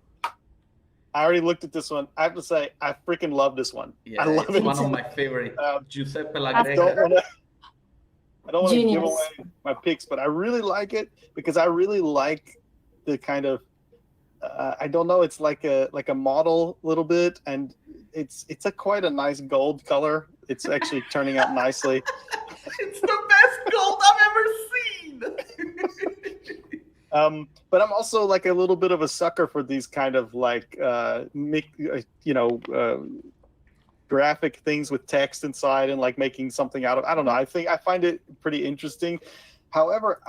I already looked at this one. I have to say, I freaking love this one. Yeah, I love it's it. one of my favorite. Giuseppe La Greca. I don't want to give away my picks, but I really like it because I really like the kind of I don't know, it's like a model a little bit, and it's quite a nice gold color. It's actually turning out nicely. It's the best gold I've ever seen. But I'm also a little bit of a sucker for these kind of graphic things with text inside and making something out of. I don't know. I find it pretty interesting. However,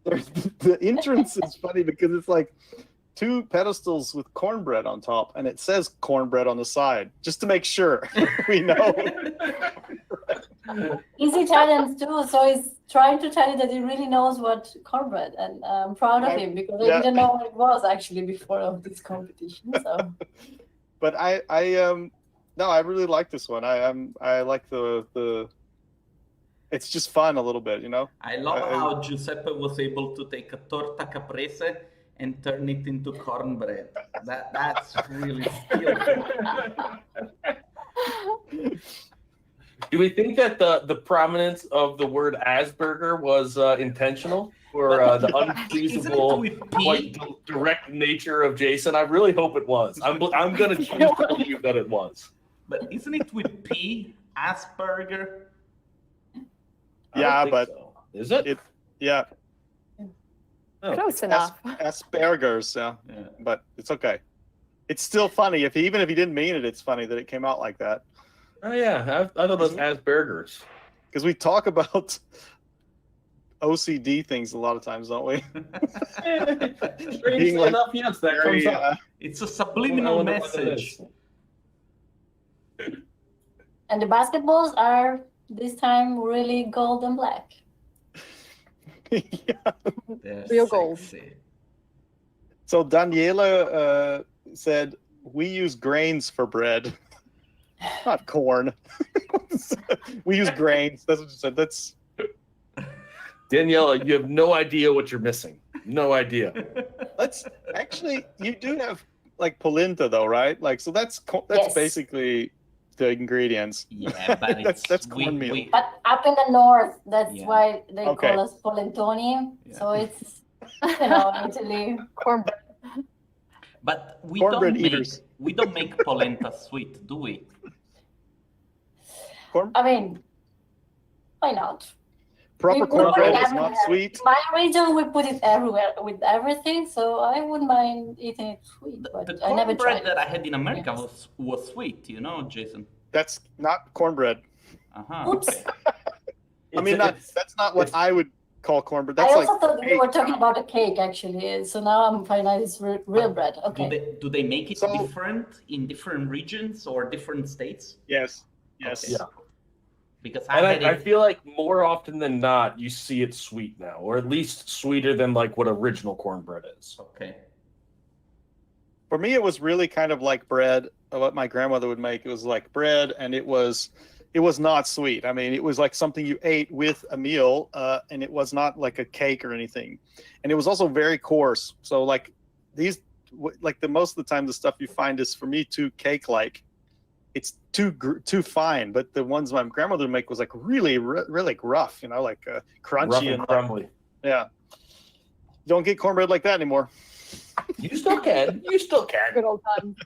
the entrance is funny because it's 2 pedestals with cornbread on top, and it says cornbread on the side, just to make sure we know. He's Italian too, so he's trying to tell you that he really knows what cornbread, and I'm proud of him because I didn't know what it was actually before of this competition. So, but I really like this one. I like the. It's just fun a little bit, I love how Giuseppe was able to take a torta caprese and turn it into cornbread. That's really skillful. Do we think that the prominence of the word Asperger was intentional, or the unfeasible, quite direct nature of Jason? I really hope it was. I'm going to choose to believe that it was. But isn't it with P, Asperger? Yeah, but so. Is it? Yeah. Oh. Close enough. Asperger's, yeah, but it's okay. It's still funny even if he didn't mean it. It's funny that it came out like that. Oh yeah, I thought it was Asperger's. Because we talk about OCD things a lot of times, don't we? Strangely enough, yes, that comes up. It's a subliminal message. And the basketballs are this time really gold and black. Yeah. Real gold. So Daniela said, we use grains for bread, not corn. We use grains. That's what you said. That's Daniela, you have no idea what you're missing. No idea. Let's actually, you do have like polenta though, right? Like, so that's Yes. basically the ingredients. Yeah, but that's cornmeal. But up in the north, that's Yeah. why they Okay. call us polentoni. Yeah. So it's, you know, Italy. Cornbread. But Cornbread eaters. we don't make polenta sweet, do we? I mean, why not? Proper We put cornbread it is not everywhere. sweet. My region, we put it everywhere with everything, so I wouldn't mind eating it sweet, but The I never cornbread tried. that I had in America was sweet, you know, Jason. That's not cornbread. Oops. Okay. I mean, that's not what I would call cornbread. I That's also like thought we were talking about a cake, actually. So now I'm finding out it's real bread. Okay. Do they make it So- different in different regions or different states? yes, yes. Okay. Yeah. Because And had I it. feel like more often than not, you see it sweet now, or at least sweeter than like what original cornbread is. Okay. For me, it was really kind of like bread. What my grandmother would make, it was like bread, and it was not sweet. I mean, it was like something you ate with a meal, and it was not like a cake or anything. And it was also very coarse. So like these, like the most of the time, the stuff you find is for me too cake-like. It's too fine. But the ones my grandmother would make was like really rough, you know, like crunchy Rough and and crumbly. yeah. You don't get cornbread like that anymore. You still can. You still can. Good old times.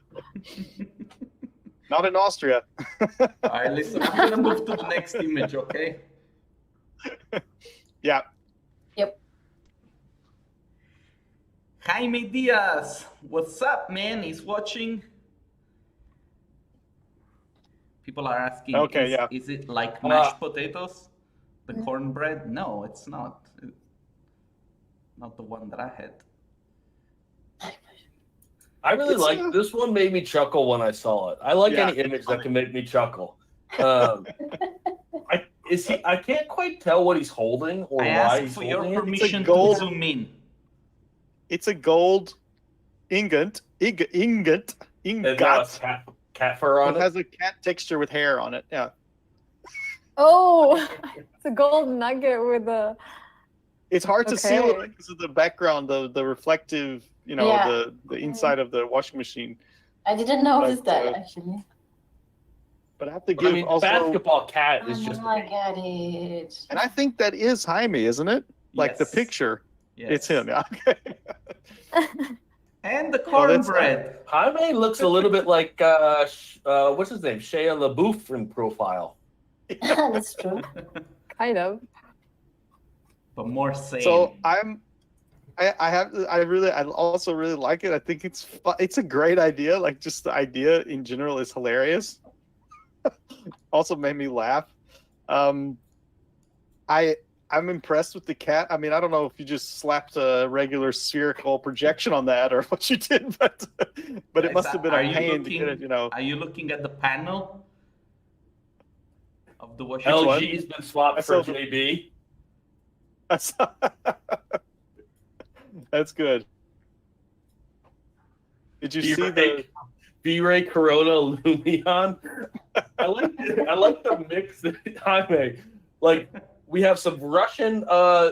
Not in Austria. All right, listen, I'm gonna move to the next image, okay? Yeah. Yep. Jaime Diaz, what's up, man? He's watching. People are asking, Okay, yeah. is it like mashed potatoes? The cornbread? No, it's not. Not the one that I had. I really It's, like this one. Made me chuckle when I saw it. I like Yeah. any image that can make me chuckle. I can't quite tell what he's holding or I why asked he's for your holding it. permission to gold- zoom in. It's a gold ingot. And now it's cat fur on It it. has a cat texture with hair on it. Yeah. Oh, it's a gold nugget with a. It's hard to see a little Okay. bit because of the background, the reflective, you know, Yeah. the inside of the washing machine. I didn't notice But, that, actually. But I have to But I give mean, also, basketball cat is just. I get it. and I think that is Jaime, isn't it? Like the Yes. picture, Yes. it's him. Yeah. Okay. And the Well, that's cornbread. Jaime looks a little bit like what's his name, Shia LaBeouf in profile. That's true. Kind of. But more sane. So I also really like it. I think it's a great idea. Like just the idea in general is hilarious. Also made me laugh. I'm impressed with the cat. I mean, I don't know if you just slapped a regular spherical projection on that or what you did, but it must have been Are a you pain to get it, you know. Are you looking at the panel of the washing one? machine? LG's been swapped I for saw the- JB. That's good. Did you see the? V-Ray Corona Lumion. I like the mix that Jaime. Like we have some Russian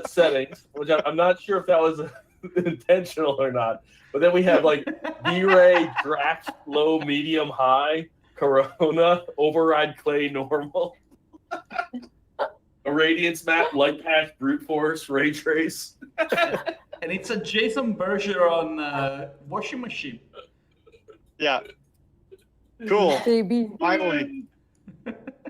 settings, which I'm not sure if that was intentional or not. But then we have like V-Ray Drax low, medium, high, Corona, override clay normal. A radiance map, light patch, brute force, ray trace. And it's a Jason Bergeron washing machine. Yeah. Cool. JB. Finally,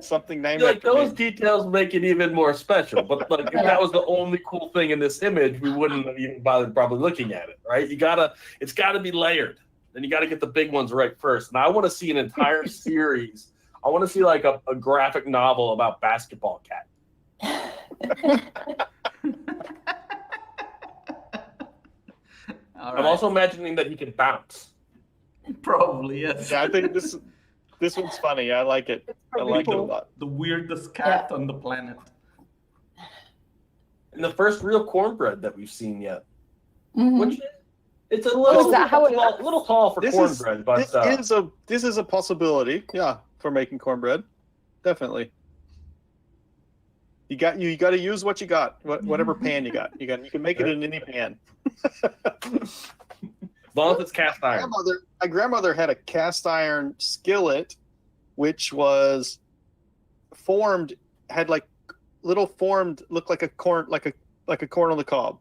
something named Like after those me. details make it even more special. But like if that was the only cool thing in this image, we wouldn't have even bothered probably looking at it, right? It's gotta be layered. Then you gotta get the big ones right first. And I want to see an entire series. I want to see like a graphic novel about basketball cat. All I'm right. also imagining that he can bounce. Probably, yes. Yeah, I think this one's funny. I like it. I like it a lot. The weirdest cat on the planet. And the first real cornbread that we've seen yet. Mhm. Which It's a little, Is that how it tall, little tall for cornbread, but this is a possibility. Yeah, for making cornbread, definitely. You got to use what you got, whatever pan you got. You can make it in any pan. as long as it's cast iron. My grandmother had a cast iron skillet, which was had like little formed, looked like a corn, like a corn on the cob,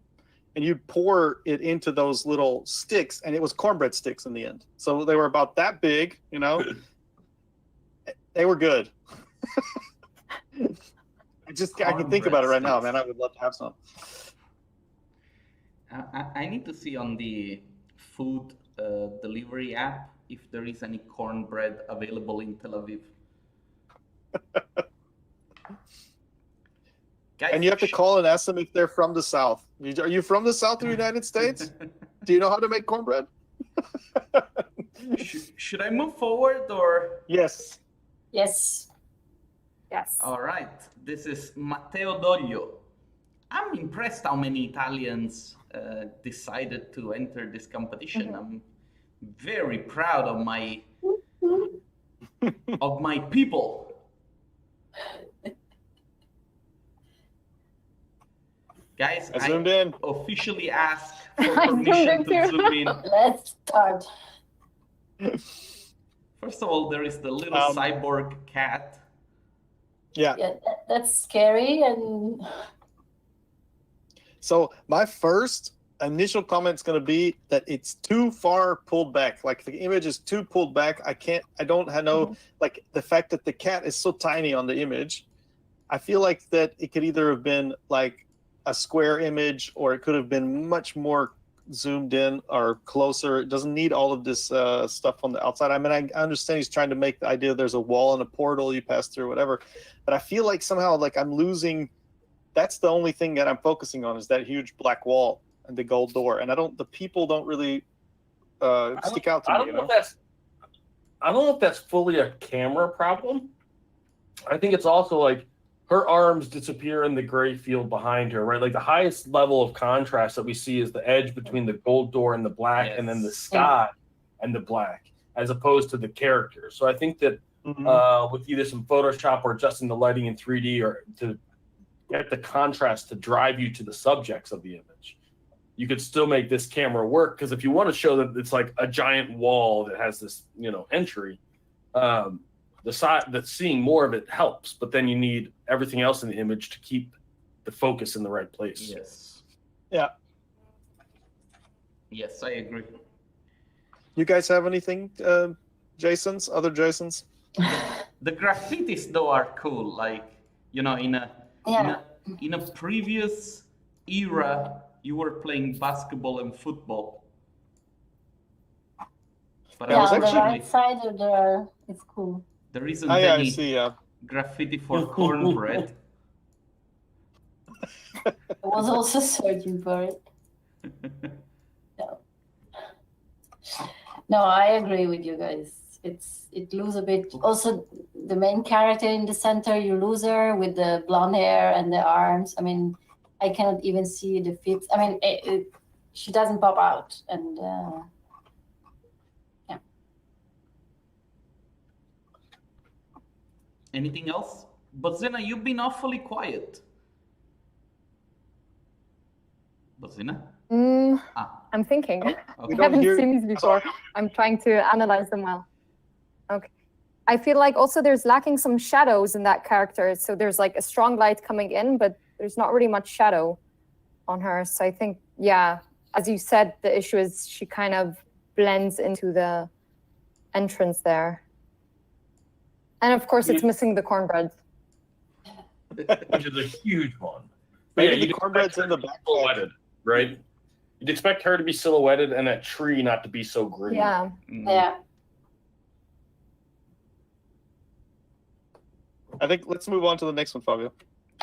and you'd pour it into those little sticks, and it was cornbread sticks in the end. So they were about that big, you know. They were good. I can think about it right now, man. I would love to have some. I need to see on the food delivery app if there is any cornbread available in Tel Aviv. Guys, And you have to call and ask them if they're from the South. Are you from the South of the United States? Do you know how to make cornbread? should I move forward or? Yes. Yes. Yes. All right. This is Matteo Doglio. I'm impressed how many Italians decided to enter this competition. I'm very proud of my people. Guys, I zoomed in. officially ask for I zoomed permission in to too. zoom in. Let's start. First of all, there is the little cyborg cat. Yeah. Yeah, that's scary. And So my first initial comment is going to be that it's too far pulled back. Like the image is too pulled back. I don't know, like the fact that the cat is so tiny on the image. I feel like that it could either have been like a square image or it could have been much more zoomed in or closer. It doesn't need all of this stuff on the outside. I mean, I understand he's trying to make the idea there's a wall and a portal you pass through, whatever. But I feel like somehow like I'm losing. That's the only thing that I'm focusing on is that huge black wall and the gold door. And the people don't really stick out to me. You know? I don't know if that's fully a camera problem. I think it's also like her arms disappear in the gray field behind her, right? Like the highest level of contrast that we see is the edge between the gold door and the black, and then the sky and the black, as opposed to the character. So I think that with either some Photoshop or adjusting the lighting in 3D or to get the contrast to drive you to the subjects of the image, you could still make this camera work. Because if you want to show that it's like a giant wall that has this, entry, the side that's seeing more of it helps, but then you need everything else in the image to keep the focus in the right place. Yes. Yeah. Yes, I agree. You guys have anything, other Jasons? The graffitis though are cool. Like, in a previous era, you were playing basketball and football. But on the right side of it's cool. There isn't any I see, graffiti for cornbread. I was also searching for it. No, I agree with you guys. It loses a bit. Also, the main character in the center, you lose her with the blonde hair and the arms. I mean, I cannot even see the feet. I mean, she doesn't pop out, and yeah. Anything else? But Zena, you've been awfully quiet. But Zena? I'm thinking. Okay. I haven't seen these before. I'm trying to analyze them well. Okay. I feel like also there's lacking some shadows in that character. So there's like a strong light coming in, but there's not really much shadow on her. So I think, as you said, the issue is she kind of blends into the entrance there. And of course, it's missing the cornbread. Which is a huge one. Maybe the cornbread's in the back. Silhouetted, right? You'd expect her to be silhouetted and that tree not to be so green. Yeah. Yeah. I think let's move on to the next one, Fabio.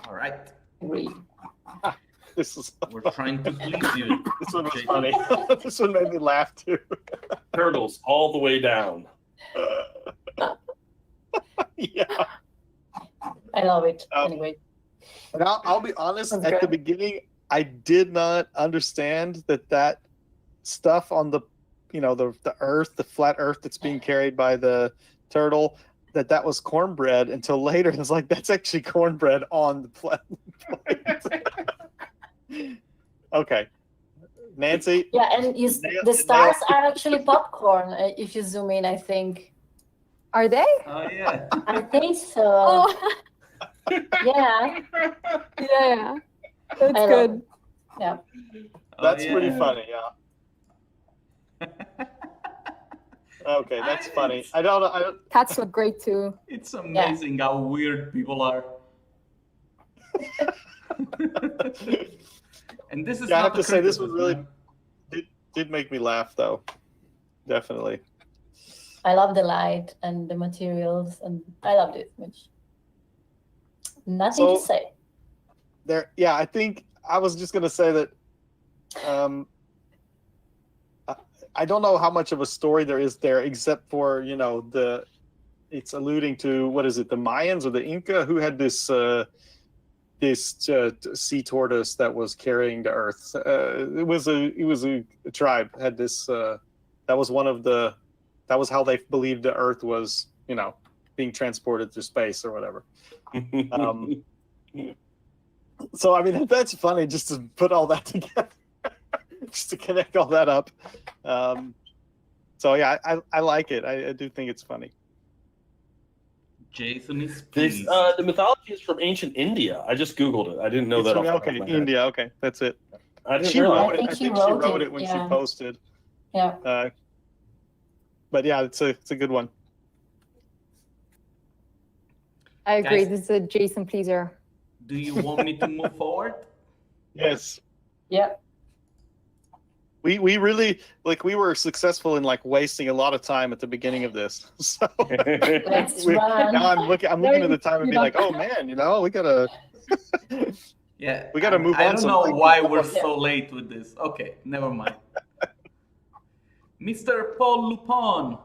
All right. Agreed. We're trying to please you. This one was funny. This one made me laugh too. Turtles all the way down. Yeah. I love it. Anyway. And I'll be honest, at the beginning, I did not understand that stuff on the, the earth, the flat earth that's being carried by the turtle, that was cornbread until later. It's like, that's actually cornbread on the plate. Okay. Nancy? Yeah, and the stars are actually popcorn, if you zoom in, I think. Are they? Oh yeah. I think so. Oh, Yeah. yeah. That's I love good. Yeah. That's Oh, pretty yeah. funny, yeah. Okay, that's funny. I don't Cats look great too. It's amazing how weird people are. And this is Yeah, I not have to say, this was criticism, really man. did make me laugh, though. Definitely. I love the light and the materials, and I love this image. Nothing to So- say. Yeah, I think I was just gonna say that I don't know how much of a story there is there, except for it's alluding to, what is it, the Mayans or the Inca who had this sea tortoise that was carrying the earth. It was a tribe had this. That was how they believed the earth was, being transported through space or whatever. So I mean, that's funny, just to put all that together, just to connect all that up. So yeah, I like it. I do think it's funny. Jason is This, pleased. the mythology is from ancient India. I just Googled it. I didn't know It's that. from- off the top okay, of my head. India. Okay, that's it. I didn't She realize. wrote it. I think she wrote it when she yeah. posted. Yeah. But yeah, it's a good one. I agree. Guys- This is a Jason pleaser. Do you want me to move forward? Yes. Yeah. We really, we were successful in wasting a lot of time at the beginning of this. So Let's run. now I'm looking at the time and be like, oh man, we gotta Yeah. We gotta move I on don't some know things. why we're so late with this. Okay, never mind. Mr. Paul Lupon.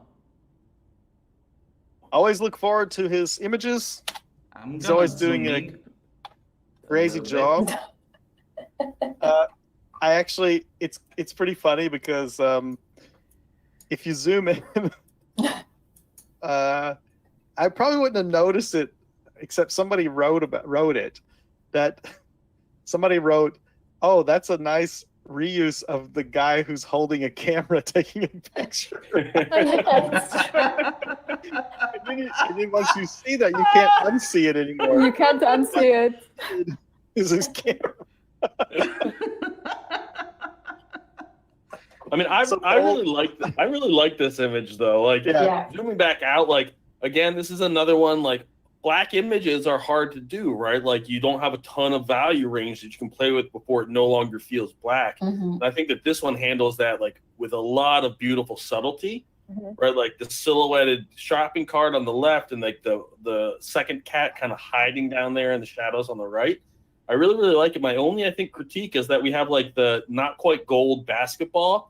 always look forward to his images. I'm He's gonna always zoom doing a in crazy little bit. job. I actually, it's pretty funny because if you zoom in, I probably wouldn't have noticed it, except somebody wrote it. That somebody wrote, "Oh, that's a nice reuse of the guy who's holding a camera taking a picture." And then once you see that, you can't unsee it anymore. You can't unsee it. Is his camera? I mean, I really like this image though. Yeah. Zooming back out, again, this is another one. Black images are hard to do, right? You don't have a ton of value range that you can play with before it no longer feels black. Mhm. And I think that this one handles that with a lot of beautiful subtlety, Mhm. right? The silhouetted shopping cart on the left and the second cat kind of hiding down there in the shadows on the right. I really, really like it. My only, I think, critique is that we have the not quite gold basketball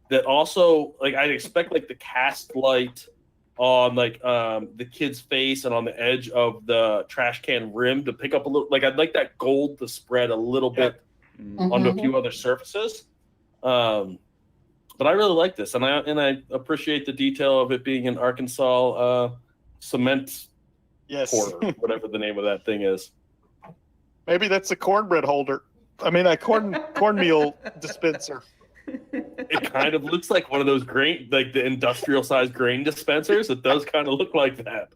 that also I'd expect the cast light on the kid's face and on the edge of the trash can rim to pick up a little. I'd like that gold to spread a little bit onto a few other surfaces. But I really like this, and I appreciate the detail of it being an Arkansas cement Yes. pourer, whatever the name of that thing is. Maybe that's a cornbread holder. I mean, a cornmeal dispenser. It kind of looks like one of those grain, the industrial sized grain dispensers. It does kind of look like that.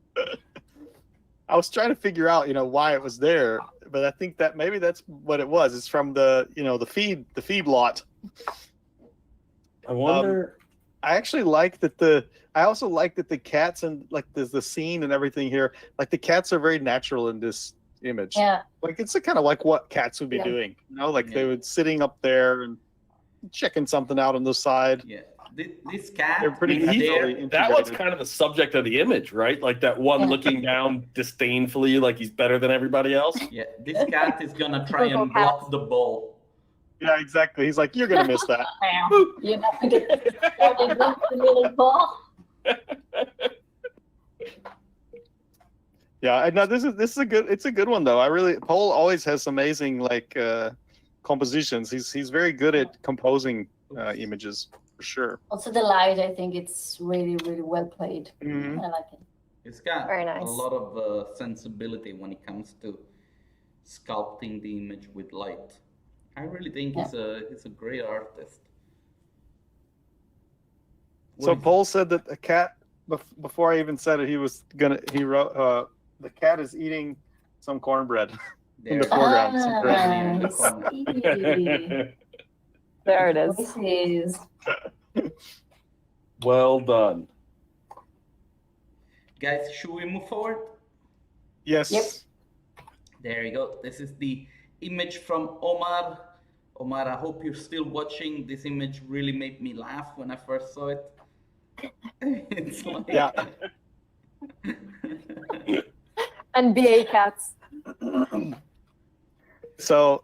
I was trying to figure out, why it was there, but I think that maybe that's what it was. It's from the feed lot. I wonder. I actually like that I also like that the cats and the scene and everything here, the cats are very natural in this image. Yeah. It's kind of like what cats would be Yeah. doing, they would sitting up there and checking something out on the side. Yeah, this cat. They're pretty is naturally there. That one's integrated. kind of the subject of the image, right? That one Yeah. looking down disdainfully, like he's better than everybody else. Yeah, this cat is gonna try Typical and cat. block the ball. Yeah, exactly. He's like, you're gonna miss that. You're not going to block the little ball. Yeah, no, this is a good one though. Paul always has amazing compositions. He's very good at composing images for sure. Also, the light, I think it's really, really well played. Mhm. I like it. It's got Very nice. a lot of sensibility when it comes to sculpting the image with light. I really think he's a great artist. So What is- Paul said that the cat, before I even said it, he wrote, the cat is eating some cornbread in the There. foreground. Some bread. in the corner. See. There it is. Voices. Well done. Guys, should we move forward? Yes. Yep. There you go. This is the image from Omar. Omar, I hope you're still watching. This image really made me laugh when I first saw it. It's like... Yeah. And BA cats. So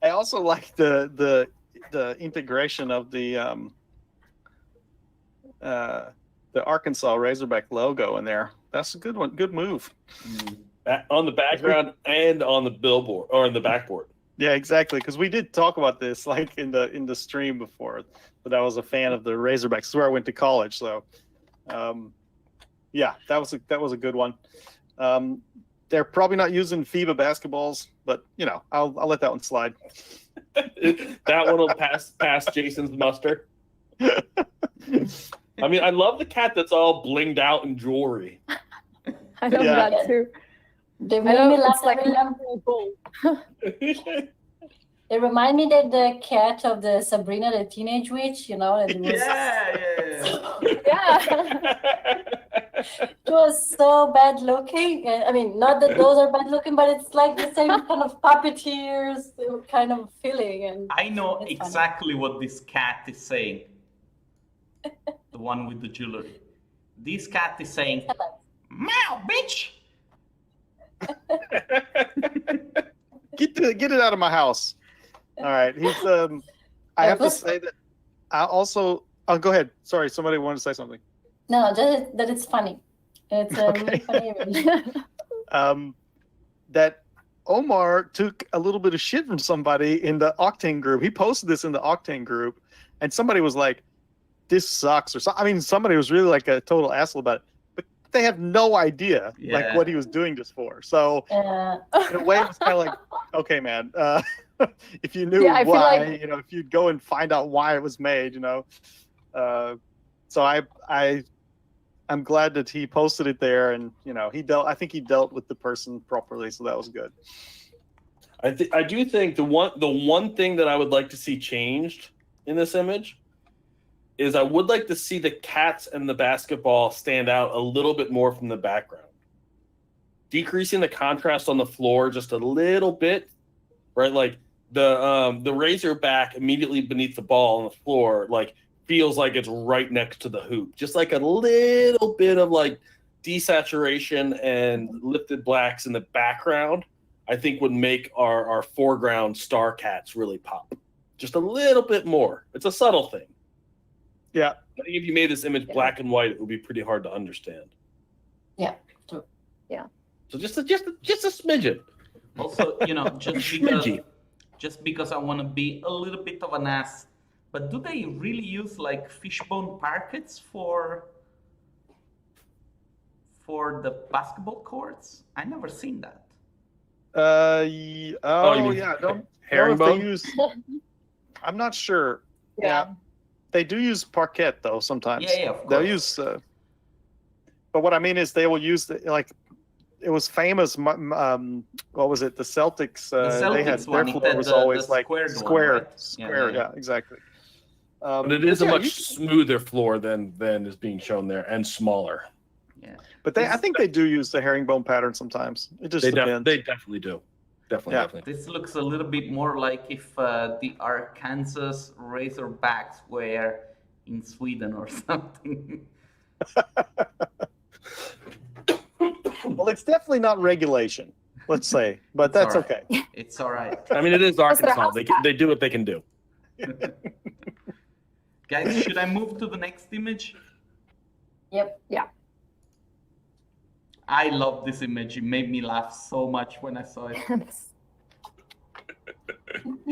I also like the integration of the Arkansas Razorback logo in there. That's a good one. Good move. On the background and on the billboard or in the backboard. Yeah, exactly. Because we did talk about this like in the stream before, that I was a fan of the Razorbacks. It's where I went to college. So, yeah, that was a good one. They're probably not using FIBA basketballs, but I'll let that one slide. That one will pass Jason's muster. I mean, I love the cat that's all blinged out in jewelry. I love Yeah. that too. They I made know me laugh. it's like every time. gold. They remind me that the cat of the Sabrina the Teenage Witch, that it was, Yeah. it was so bad looking. I mean, not that those are bad looking, but it's like the same kind of puppeteers kind of feeling. And I know It's funny. exactly what this cat is saying. The one with the jewelry. This cat is saying, "Meow, bitch." Get it out of my house. All right. He's I have to say that I also go ahead. Sorry, somebody wanted to say something. no, that it's funny. It's a really funny image. That Omar took a little bit of shit from somebody in the Octane group. He posted this in the Octane group, and somebody was like, "This sucks," or something. I mean, somebody was really like a total asshole about it, but they have no idea like what he was doing this for. So in a way, it was kind of like, okay, man, if you knew I feel why, like- if you'd go and find out why it was made, So I'm glad that he posted it there, and I think he dealt with the person properly, so that was good. I do think the one thing that I would like to see changed in this image is I would like to see the cats and the basketball stand out a little bit more from the background. Decreasing the contrast on the floor just a little bit, right? Like the Razorback immediately beneath the ball on the floor, like feels like it's right next to the hoop. Just like a little bit of like desaturation and lifted blacks in the background, I think would make our foreground star cats really pop. Just a little bit more. It's a subtle thing. Yeah. I think if you made this image black and white, it would be pretty hard to understand. Yeah, true. Yeah. So just a smidgen. Also, just because I want to be a little bit of an ass, but do they really use like fishbone parquets for the basketball courts? I never seen that. Yeah. Don't herringbone? they use. I'm not sure. Yeah. They do use parquet though sometimes. Yeah, of They'll course. use. But what I mean is they will use it was famous. What was it? The Celtics. They had Celtics one, their it floor had was the always like squared one, square. right? Square. Yeah. Yeah, exactly. But it is a yeah, much you- smoother floor than is being shown there, and smaller. Yeah. But I think they do use the herringbone pattern sometimes. It just depends. They definitely do. Definitely. This looks a little bit more like if the Arkansas Razorbacks were in Sweden or something. Well, it's definitely not regulation, let's say, but that's all right. okay. It's all right. I mean, it is Arkansas. They do what they can do. Guys, should I move to the next image? Yep. I love this image. It made me laugh so much when I saw it.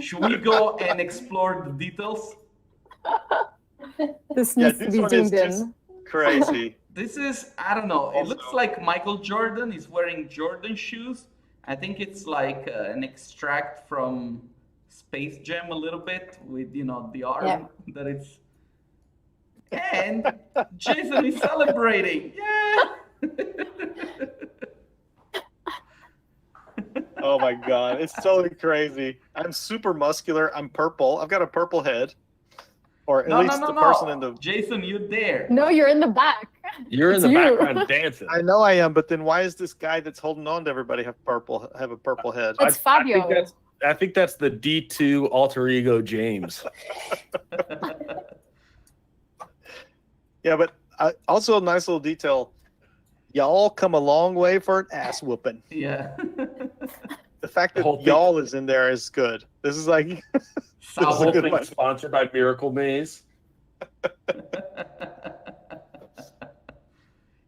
Should we go and explore the details? This Yeah, needs to this be one is zoomed in. just crazy. This is, I don't know, it Also- looks like Michael Jordan is wearing Jordan shoes. I think it's like an extract from Space Jam a little bit with, the arm Yeah. that it's. And Jason is celebrating. Yeah! Oh my god, it's totally crazy. I'm super muscular. I'm purple. I've got a purple head, or at least the person in the. Jason, you're there. No, you're in the back. You're in It's the you. background dancing. I know I am, but then why is this guy that's holding on to everybody have a purple head? It's Fabio. I think that's the D2 alter ego James. Yeah, but also a nice little detail. Y'all come a long way for an ass whooping. Yeah. The fact The whole that thing- y'all is in there is good. This is like The That's a whole good thing one. is sponsored by Miracle Maze.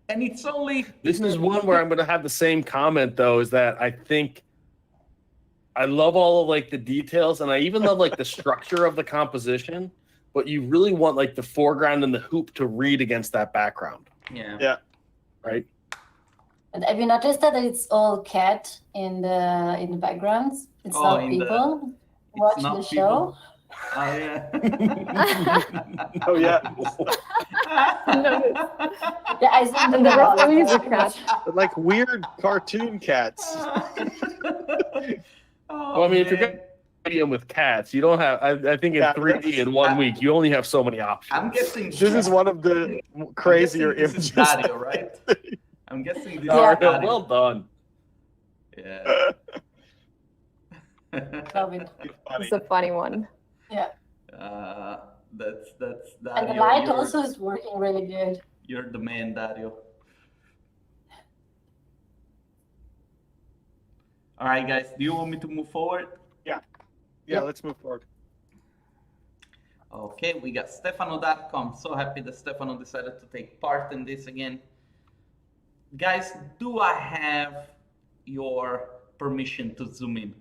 And it's only. This is one where I'm going to have the same comment, though, is that I think I love all of like the details, and I even love like the structure of the composition, but you really want like the foreground and the hoop to read against that background, Yeah. right? And have you noticed that it's all cat in the backgrounds? It's Oh, not in the- people It's watching not the people. show. Oh, yeah. oh yeah, Yeah, I think And the referees are cat. like weird cartoon cats. Oh, Well, I mean, if you're man. going medium with cats, you don't have. I think in Yeah, 3D in 1 week, you only have so many options. I'm guessing. This is one of the crazier This images. is Dario, right? I'm guessing this Yeah. is Dario. Well done. Yeah. Love it. It's a funny one. Yeah. That's Dario. And the light You're- also is working really good. You're the man, Dario. All right, guys. Do you want me to move forward? Yeah, let's move forward. Okay, we got Stefano.com. I'm so happy that Stefano decided to take part in this again. Guys, do I have your permission to zoom in?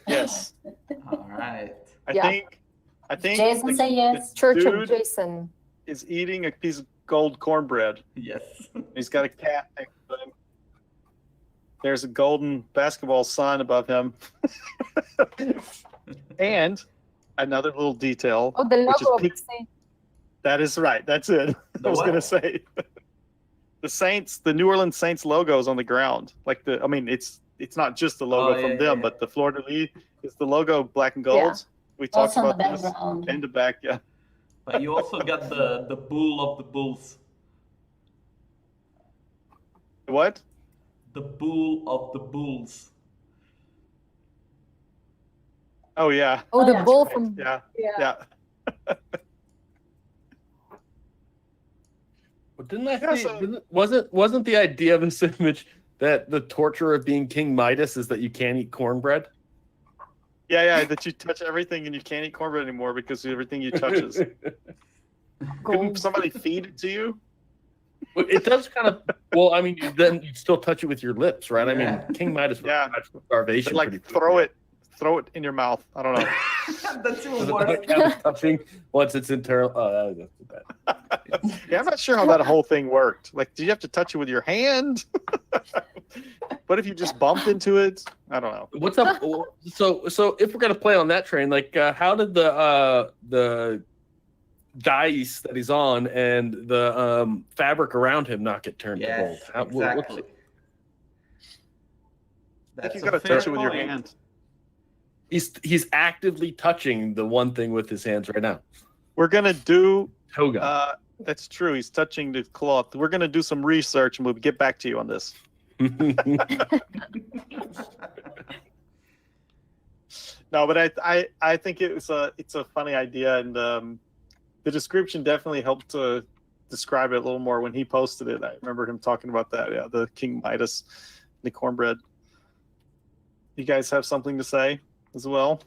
Yes, All right. Yeah. I think. Jason, say yes. Church Dude. of Jason. is eating a piece of gold cornbread. Yes. He's got a cat next to him. There's a golden basketball sign above him. And another little detail. Oh, the which is logo of the peak- Saint. That is right. That's it. The I was what? going to say. The Saints, the New Orleans Saints logo is on the ground. It's not just the logo Oh, from yeah, them, yeah. but the Fleur de Lis is the logo, black and gold. Yeah. We talked Also on the about this background. in the back. Yeah. But you also got the bull of the bulls. What? The bull of the bulls. Oh yeah. Oh, the yeah. bull from. Yeah. Yeah. Yeah. But didn't I Yeah, see? so- Wasn't the idea of this image that the torture of being King Midas is that you can't eat cornbread? Yeah, yeah. That you touch everything and you can't eat cornbread anymore because everything you touch is. Couldn't somebody feed it to you? But it does kind of. Well, I mean, then you still touch it with your lips, right? I Yeah. mean, King Midas was Yeah. starvation. Like pretty throw it in your mouth. I don't know. That's even quickly. worse. Kind of touching once it's internal. Oh, that's too bad. Yeah, I'm not sure how that whole thing worked. Like, did you have to touch it with your hand? What if you just bumped into it? I don't know. What's up? So if we're gonna play on that train, like, how did the dice that he's on and the fabric around him not get turned to gold? Yes, How- exactly. I think That's you a got to fair touch it with your point. hand. He's actively touching the one thing with his hands right now. We're gonna do. Toga. That's true. He's touching the cloth. We're gonna do some research and we'll get back to you on this. No, but I think it's a funny idea, and the description definitely helped to describe it a little more when he posted it. I remember him talking about that. Yeah, the King Midas, the cornbread. You guys have something to say as well?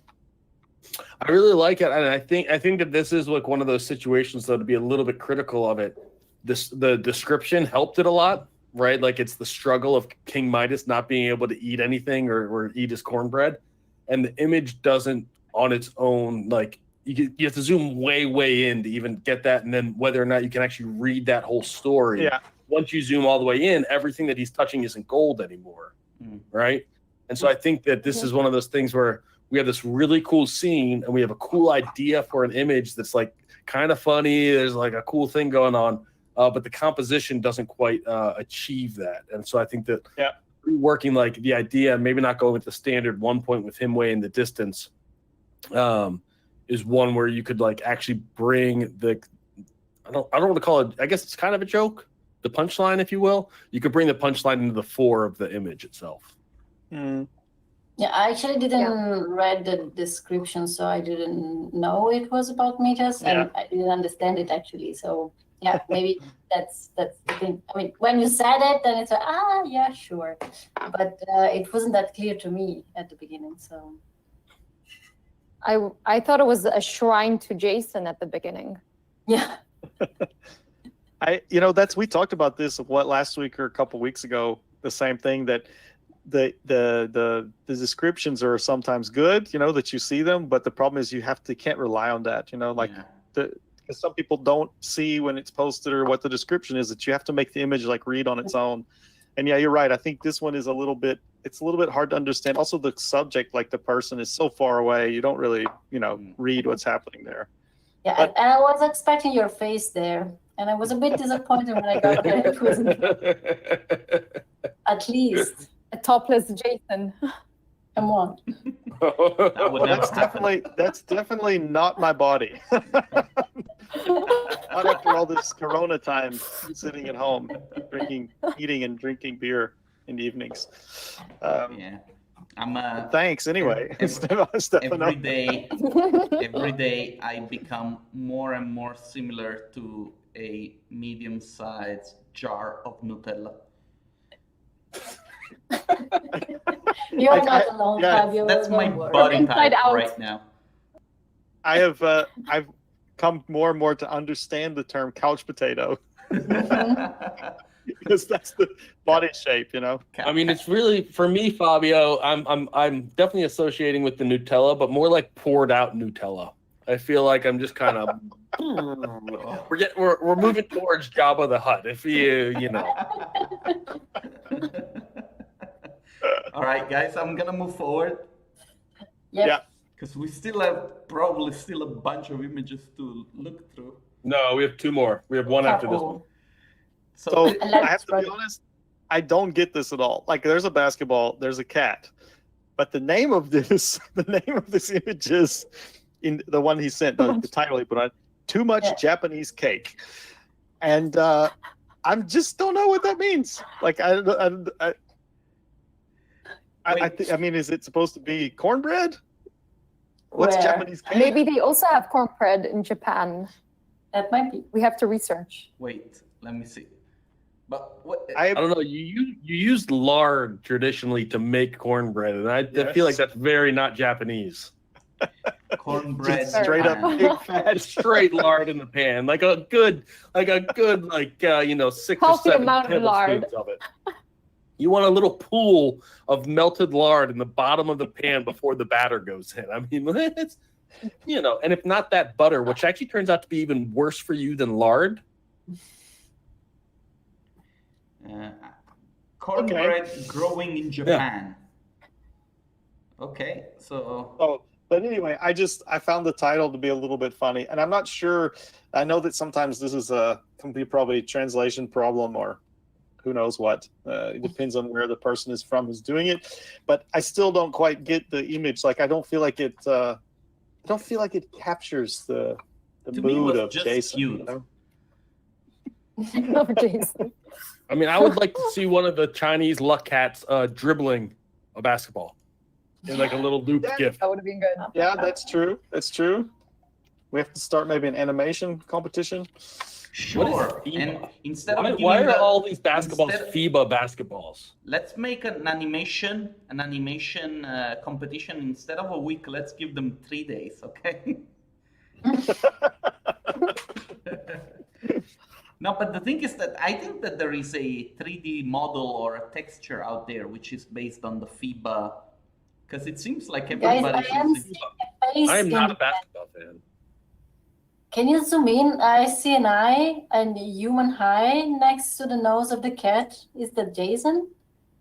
I really like it, and I think that this is like one of those situations though to be a little bit critical of it. The description helped it a lot, right? Like it's the struggle of King Midas not being able to eat anything or eat his cornbread, and the image doesn't on its own, like you have to zoom way in to even get that, and then whether or not you can actually read that whole story. Yeah. Once you zoom all the way in, everything that he's touching isn't gold anymore, right? And so I think that this is one of those things where we have this really cool scene and we have a cool idea for an image that's like kind of funny. There's like a cool thing going on, but the composition doesn't quite achieve that. And so I think that reworking like the idea, maybe not going with the standard 1 point with him way in the distance, is one where you could like actually bring the, I don't want to call it, I guess it's kind of a joke, the punchline, if you will. You could bring the punchline into the fore of the image itself. Yeah, I actually didn't read the description, so I didn't know it was about meters, and I didn't understand it actually. So yeah, maybe that's the thing. I mean, when you said it, then it's like, yeah, sure, but it wasn't that clear to me at the beginning. So I thought it was a shrine to Jason at the beginning. Yeah. We talked about this last week or a couple weeks ago. The same thing, that the descriptions are sometimes good, that you see them, but the problem is you can't rely on that, because some people don't see when it's posted or what the description is, that you have to make the image like read on its own. And yeah, you're right. I think this one is a little bit hard to understand. Also, the subject, like the person is so far away, you don't really, read what's happening there. Yeah, and I was expecting your face there, and I was a bit disappointed when I got there. It wasn't. At least a topless Jason. Come on. That's definitely not my body. Not after all this Corona time, sitting at home, eating and drinking beer in the evenings. Thanks anyway. Every day I become more and more similar to a medium-sized jar of Nutella. You're not alone, Fabio. That's my body type right now. I've come more and more to understand the term couch potato. Because that's the body shape, I mean, it's really, for me, Fabio, I'm definitely associating with the Nutella, but more like poured out Nutella. I feel like I'm just kind of we're moving towards Jabba the Hutt, if you know. All right, guys, I'm gonna move forward. Yeah. Because we still have probably a bunch of images to look through. No, we have two more. We have one after this one. So I have to be honest, I don't get this at all. Like, there's a basketball, there's a cat, but the name of this image is in the one he sent, the title he put on, Too Much Japanese Cake, and I just don't know what that means. Like, I mean, is it supposed to be cornbread? What's Japanese cake? Maybe they also have cornbread in Japan. That might be. We have to research. Wait, let me see. But what? I don't know. You used lard traditionally to make cornbread, and I feel like that's very not Japanese. Cornbread, straight up big fat, straight lard in the pan, like a good 6 or 7 tablespoons of it. You want a little pool of melted lard in the bottom of the pan before the batter goes in. I mean, it's, and if not that butter, which actually turns out to be even worse for you than lard. Cornbread growing in Japan. Yeah. Okay, so. Oh, but anyway, I found the title to be a little bit funny, and I'm not sure. I know that sometimes this is probably a translation problem or who knows what. It depends on where the person is from who's doing it, but I still don't quite get the image. Like, I don't feel like it. I don't feel like it captures the mood of Jason. Cute. I love Jason. I mean, I would like to see one of the Chinese luck cats dribbling a basketball in like a little loop gift. That would have been good. Yeah, that's true. That's true. We have to start maybe an animation competition. Sure. And instead of why are all these basketballs FIBA basketballs? Let's make an animation competition. Instead of a week, let's give them 3 days, okay? No, but the thing is that I think that there is a 3D model or a texture out there which is based on the FIBA Because it seems like Guys, everybody's I am using. seeing a face I am not in- a basketball fan. Can you zoom in? I see an eye and a human eye next to the nose of the cat. Is that Jason?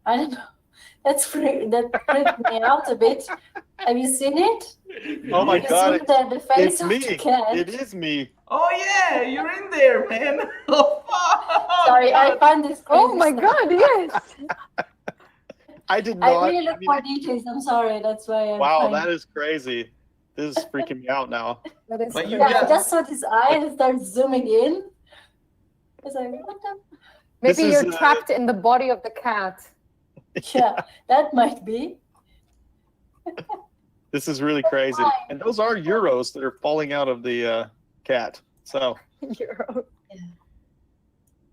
I don't know. That freaked me out a bit. Have you seen it? Oh my You God, see the face it's of me. the cat. It is me. Oh yeah, you're in there, man. Oh, fuck. Sorry, I find this crazy. Oh my stuff. God, yes. I did I not. really look for details. I'm sorry. That's why I'm Wow, fine. that is crazy. This is freaking me out now. That is But you crazy. Yeah, I got- just saw this eye and started zooming in. I was like, what the? This Maybe is, you're trapped in the body of the cat. Yeah, that might be. This is really crazy. And those are euros that are falling out of the cat. So Euro.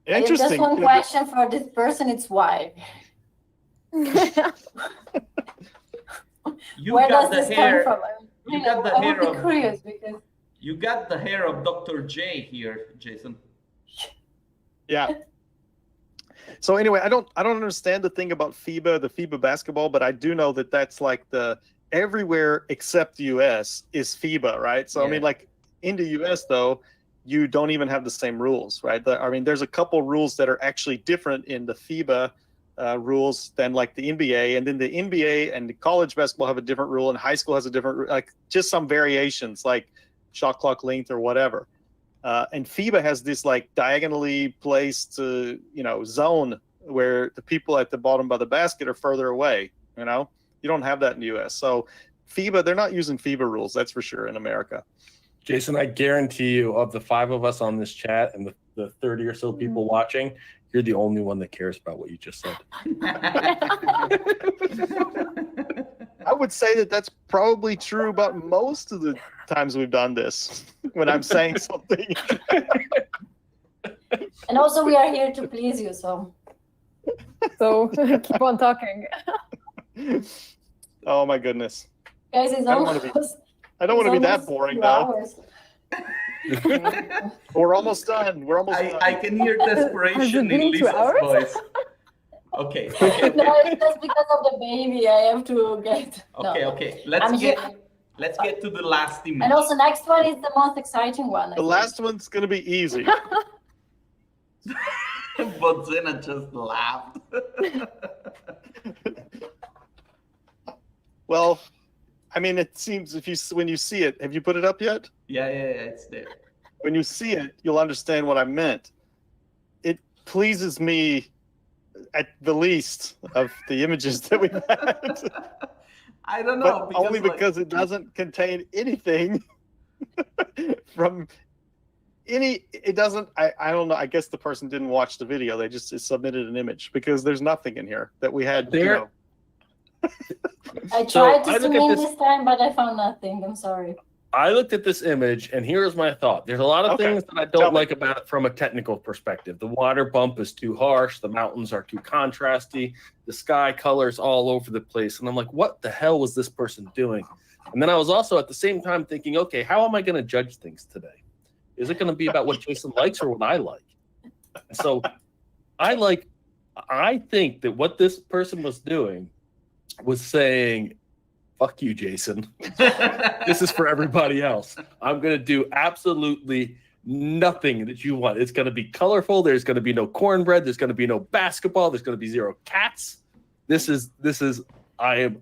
interesting. Just one question for this person. It's why. You Where got does the this hair. come from? You got the I hair would be of. curious because You got the hair of Dr. J here, Jason. Yeah. So anyway, I don't understand the thing about FIBA, the FIBA basketball, but I do know that that's like the everywhere except US is FIBA, right? So I Yeah. mean, like in the US though, you don't even have the same rules, right? I mean, there's a couple rules that are actually different in the FIBA rules than like the NBA, and then the NBA and the college basketball have a different rule, and high school has a different, like just some variations, like shot clock length or whatever. And FIBA has this like diagonally placed, zone where the people at the bottom by the basket are further away. You know, you don't have that in the U.S. So FIBA, they're not using FIBA rules, that's for sure, in America. Jason, I guarantee you, of the 5 of us on this chat and the 30 or so people watching, you're the only one that cares about what you just said. I would say that that's probably true about most of the times we've done this. When I'm saying something, and also we are here to please you, so So keep on talking. oh my goodness, guys, it's I don't wanna be- almost. I don't want to be that it's boring almost 2 though. hours. We're almost done. We're almost done. I can hear Has desperation it been in 2 Lisa's hours? voice. Okay. No, it's just because of the baby. I have to get. No. Okay. I'm here. Let's get to the last image. And also, next one is the most exciting one. I The think. last one's gonna be easy. But Zena just laughed. Well, I mean, it seems when you see it, have you put it up yet? Yeah, it's there. When you see it, you'll understand what I meant. It pleases me at the least of the images that we've had, I don't know. but only because it doesn't contain anything from any. It doesn't. I don't know. I guess the person didn't watch the video. They just submitted an image because there's nothing in here that we had. There- I So, tried to I look zoom at in this- this time, but I found nothing. I'm sorry. I looked at this image, and here's my thought. There's a lot of Okay. things that I Tell don't me. like about it from a technical perspective. The water bump is too harsh. The mountains are too contrasty. The sky colors all over the place. And I'm like, what the hell was this person doing? And then I was also at the same time thinking, okay, how am I going to judge things today? Is it going to be about what Jason likes or what I like? So I think that what this person was doing was saying, fuck you, Jason. This is for everybody else. I'm going to do absolutely nothing that you want. It's going to be colorful. There's going to be no cornbread. There's going to be no basketball. There's going to be 0 cats. I am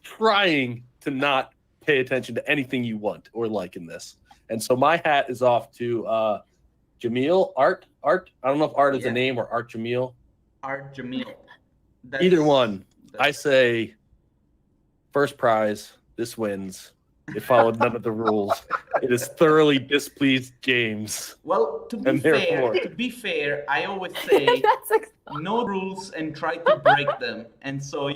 trying to not pay attention to anything you want or like in this. And so my hat is off to Jamil, Art. I don't know if Art is Yeah. a name or Art Jamil. Art Jamil. Either one. I that's- say first prize. This wins. It followed none of the rules. It is thoroughly displeased James. Well, to And therefore- be fair, I always say no rules and try to break them. And so,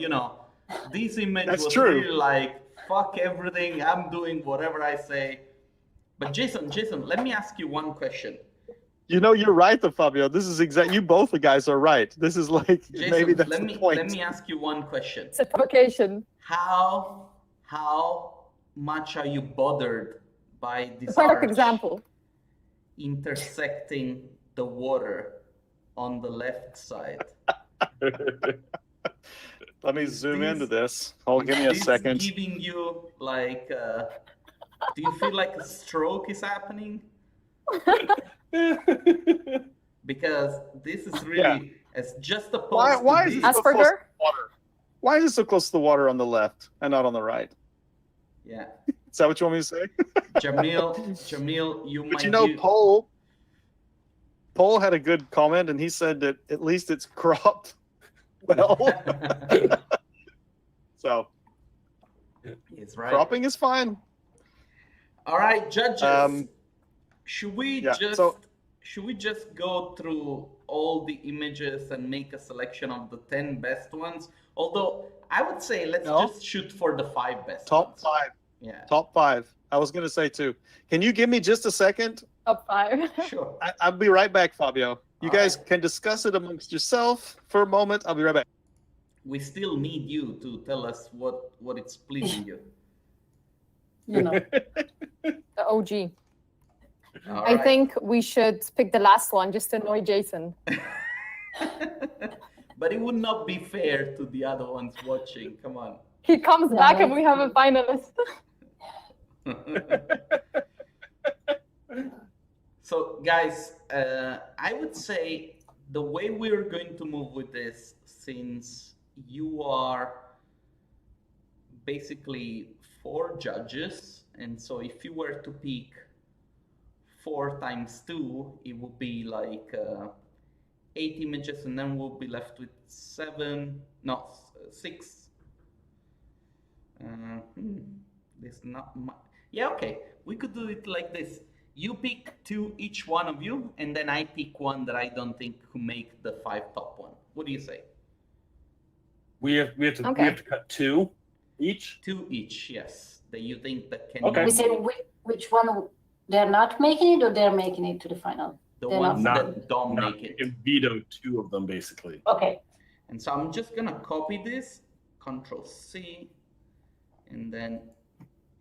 this image That's was true. really like, fuck everything. I'm doing whatever I say. But Jason, let me ask you one question. You know, you're right, though, Fabio. This is exactly. You both the guys are right. This is like Jason, maybe that's let the me point. ask you one question. It's a provocation. How much are you bothered by this Perfect arch example. intersecting the water on the left side? Let me zoom This- into this. Hold, give me a This second. giving you like, do you feel like a stroke is happening? Because this is really, it's just opposed Why to is this. it so close to Asperger? the water? Why is it so close to the water on the left and not on the right? Yeah, Is that what you want me to say? Jamil, you But might you know, do- Paul had a good comment, and he said that at least it's cropped well. So He's right. cropping is fine. All right, judges. Should So we just go through all the images and make a selection of the 10 best ones? Although I would say let's just shoot for the 5 best. top ones. 5. Yeah. Top 5. I was gonna say 2. Can you give me just a second? Top 5. Sure. I'll be right back, Fabio. You All guys right. can discuss it amongst yourself for a moment. I'll be right back. We still need you to tell us what it's pleasing you. You know. The OG. All I right. think we should pick the last one just to annoy Jason. But it would not be fair to the other ones watching. Come on. He comes back and we have a finalist. So, guys, I would say the way we're going to move with this, since you are basically 4 judges, and so if you were to pick 4 times 2, it would be like 8 images, and then we'll be left with 6. This not much. Yeah, okay. We could do it like this. You pick 2 each one of you, and then I pick 1 that I don't think could make the 5 top one. What do you say? We have to cut 2 each. 2 each, yes. That you think that can. Okay. We say which one they're not making it or they're making it to the final. The they're ones not- that don't make You it. can veto 2 of them basically. Okay. And so I'm just gonna copy this, Control C, and then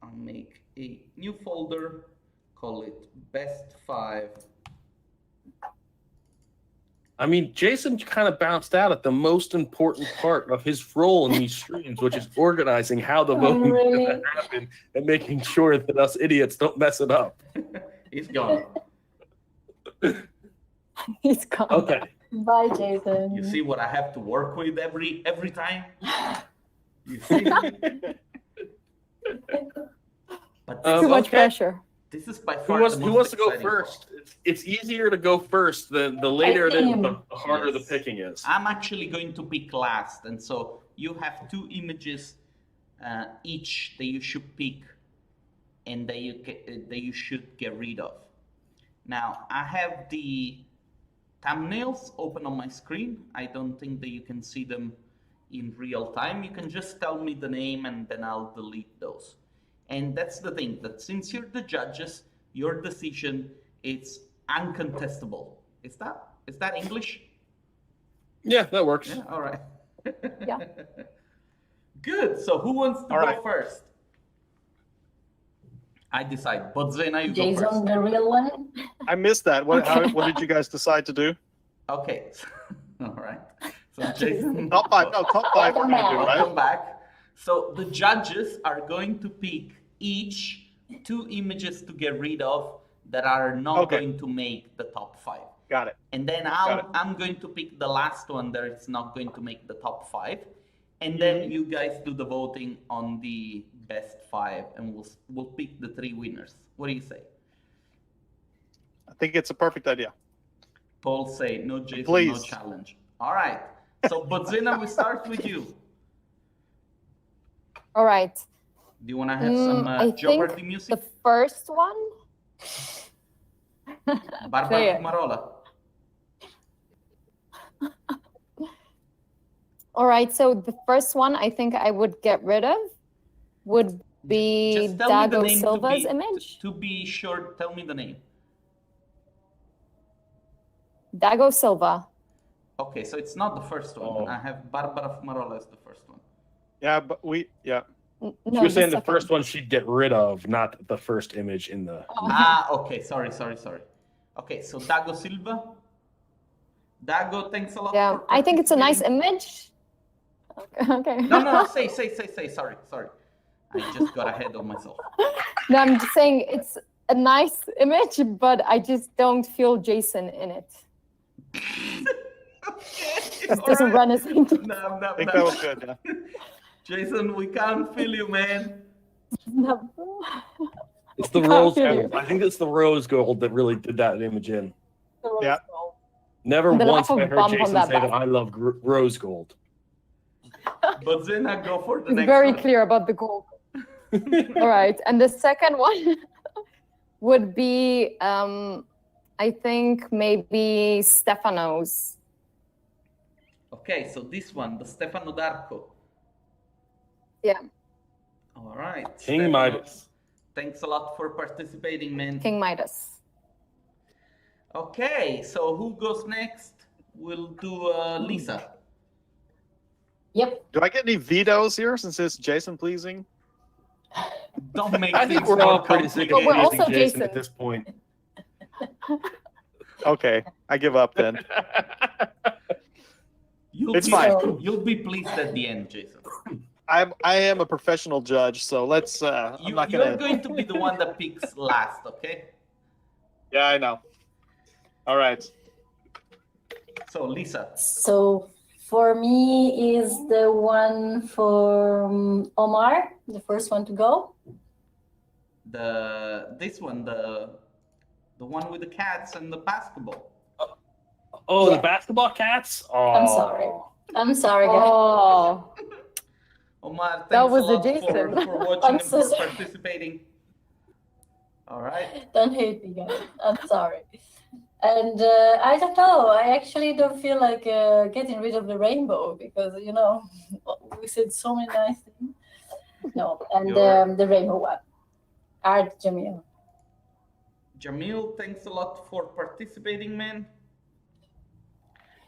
I'll make a new folder, call it Best 5. I mean, Jason kind of bounced out at the most important part of his role in these streams, which is organizing how the voting is really? going to happen and making sure that us idiots don't mess it up. He's gone. He's gone. Okay. Bye, Jason. You see what I have to work with every time? You see? But Too much okay. pressure. this is by Who far wants, the who most wants to go exciting part. first? It's easier to go first. The later it is, the harder the Yes. picking is. I'm actually going to pick last, and so you have 2 images each that you should pick and that you should get rid of. Now I have the thumbnails open on my screen. I don't think that you can see them in real time. You can just tell me the name and then I'll delete those. And that's the thing, that since you're the judges, your decision is uncontestable. Is that English? Yeah, that works. Yeah, all right. Yeah. Good. So who wants to All go right. first? I decide. Bodzena, you go Jason, first. the real one. I missed that. What did you guys decide to do? Okay. All right. So Jason, Top 5. No, top 5 we're gonna do, I'll right? come back. So the judges are going to pick each 2 images to get rid of that are not Okay. going to make the top 5. Got it. And then Got it. I'm going to pick the last one that is not going to make the top 5. And then you guys do the voting on the best 5, and we'll pick the 3 winners. What do you say? I think it's a perfect idea. Paul say no Jason, no Please. challenge. All right. So Bodzena, we start with you. All right. Do you want to have some I Jeopardy think music? the first one. Barbara Say it. Fumarola. All right. So the first one I think I would get rid of would be Just tell me the Dago name Silva's image. To be sure, tell me the name. Dago Silva. Okay, so it's not the first one. Oh. I have Barbara Fumarola as the first one. Yeah, but yeah. No, She was saying the second. first one she'd get rid of, not the first image in the. Okay, sorry. Okay, so Dago Silva. Dago, thanks a lot. Yeah, for I think it's a nice participating. image. Okay. No. Say. Sorry. I just got ahead of myself. No, I'm just saying it's a nice image, but I just don't feel Jason in it. It doesn't run as No. I think that was good. Yeah. Jason, we can't feel you, man. No. It's the Can't rose feel gold. you. I think it's the rose gold that really did that image in. Yeah. Never The once lack have I of heard bump on Jason that say that back. I love rose gold. But then I go for the It's next very one. clear about the goal. All right, and the second one would be, I think maybe Stefano's. Okay, so this one, the Stefano D'Arco. Yeah. All right. King Stefano, Midas. thanks a lot for participating, man. King Midas. Okay, so who goes next? We'll do Lisa. Yep. Do I get any vetoes here since it's Jason pleasing? Don't make I think things we're more all pretty sick of But we're complicated. also Jason Jason. at this point. Okay, I give up then. It's fine. You'll be pleased at the end, Jason. I am a professional judge, so let's. I'm not You're gonna. going to be the one that picks last, okay? Yeah, I know. All right. So Lisa. So for me is the one for Omar, the first one to go. This one, the one with the cats and the basketball. Oh, Yeah. the basketball cats? Oh. I'm sorry, guys. Oh, Omar, thanks That was a lot a Jason. for watching I'm and so for sorry. participating. All right. Don't hate me, guys. I'm sorry. And I don't know. I actually don't feel like getting rid of the rainbow because, we said so many nice things. No, and the rainbow one. Art Jamil. Jamil, thanks a lot for participating, man.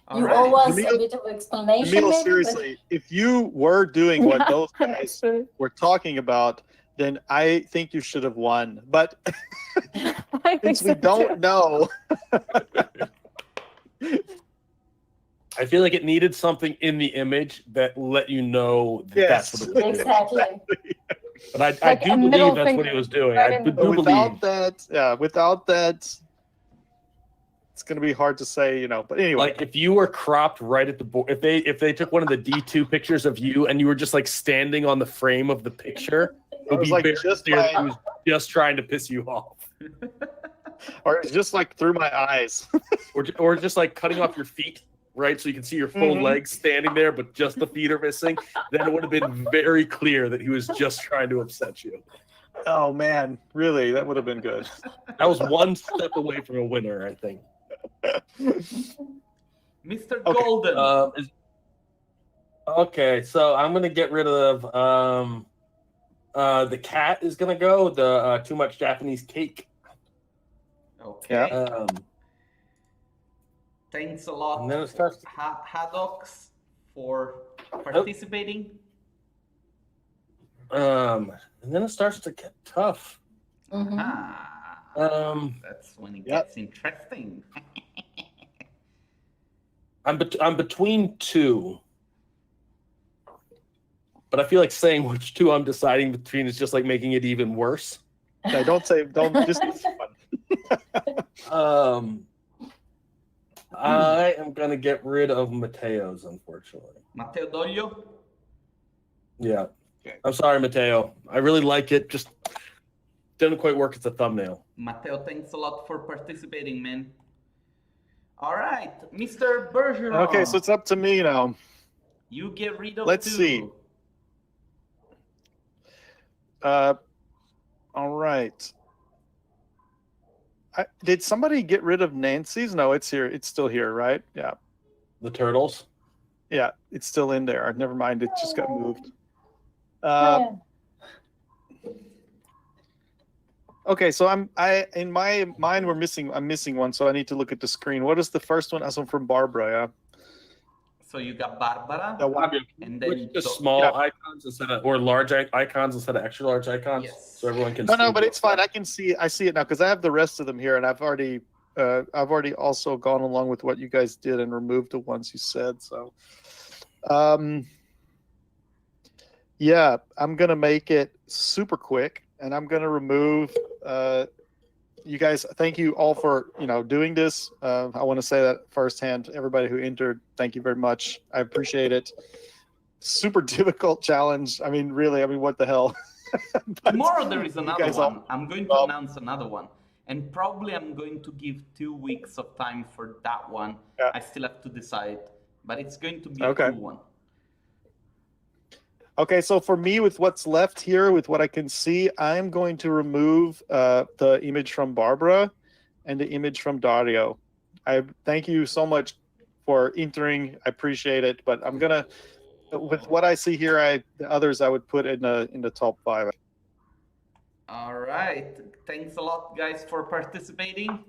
All You right. owe us a Jamil- bit of explanation, Emil, maybe, seriously, if you were doing what Yeah, those guys actually. were talking about, then I think you should have won. But I think since we so don't too. know, I feel like it needed something in the image that let you know that Yes. that's what it was. Exactly. But I Like do a believe middle that's what finger he was doing. right I in do the- without believe. without that, it's going to be hard to say, But anyway, Like if you were cropped right at the board, if they took one of the D2 pictures of you and you were just like standing on the frame of the picture, it it would was be like very just clear that my, he was just trying to piss you off, or it's just like through my eyes. or just like cutting off your feet, right? So you can see your full Mhm. legs standing there, but just the feet are missing. Then it would have been very clear that he was just trying to upset you. Oh man, really? That would have been good. That was one step away from a winner, I think. Mr. Okay. Golden. Okay, so I'm gonna get rid of the cat is gonna go, the too much Japanese cake. Okay. Yeah. Thanks a lot, And then it starts. Haddocks, for participating. And then it starts to get tough. Mhm. That's when it Yep. gets interesting. I'm between two, but I feel like saying which two I'm deciding between is just like making it even worse. No, don't just I am gonna get rid of Mateo's, unfortunately. Matteo Doglio. Yeah. Okay. I'm sorry, Mateo. I really like it. Just didn't quite work as a thumbnail. Matteo, thanks a lot for participating, man. All right, Mr. Bergeron. Okay, so it's up to me now. You get rid of Let's two. see. All right. Did somebody get rid of Nancy's? No, it's here. It's still here, right? Yeah. The turtles. Yeah, it's still in there. Never mind. It just got moved. Yeah. Okay, so in my mind I'm missing one, so I need to look at the screen. What is the first one? That's one from Barbara, yeah. So you got Barbara, The one- and Which then just small yeah. icons instead of, or large icons instead of extra large icons, Yes. so everyone can. No, see but it. it's fine. I see it now because I have the rest of them here, and I've already also gone along with what you guys did and removed the ones you said. So, Yeah, I'm gonna make it super quick, and I'm gonna remove. You guys, thank you all for doing this. I want to say that firsthand. Everybody who entered, thank you very much. I appreciate it. Super difficult challenge. I mean, really. I mean, what the hell? Tomorrow there is another guys one. all- I'm going to announce another one. And probably I'm going to give 2 weeks of time for that one. Yeah. I still have to decide. But it's going to be Okay. a cool one. Okay, so for me, with what's left here, with what I can see, I'm going to remove the image from Barbara and the image from Dario. I thank you so much for entering. I appreciate it, but I'm gonna, with what I see here, the others I would put in the top 5. All right. Thanks a lot, guys, for participating.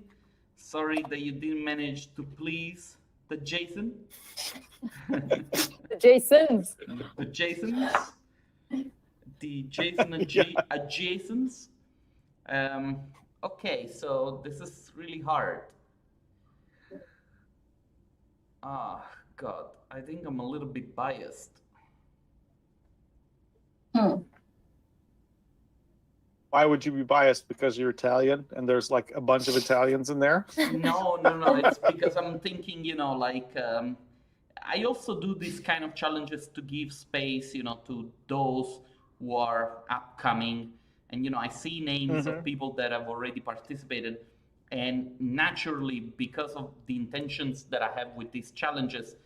Sorry that you didn't manage to please the Jason. The Jasons. The Jasons. The Jason adjacents. Okay, so this is really hard. Ah, God, I think I'm a little bit biased. Why would you be biased? Because you're Italian and there's like a bunch of Italians in there? No. It's because I'm thinking, I also do these kind of challenges to give space, to those who are upcoming. And, I see names of people that have already participated. And naturally, because of the intentions that I have with these challenges,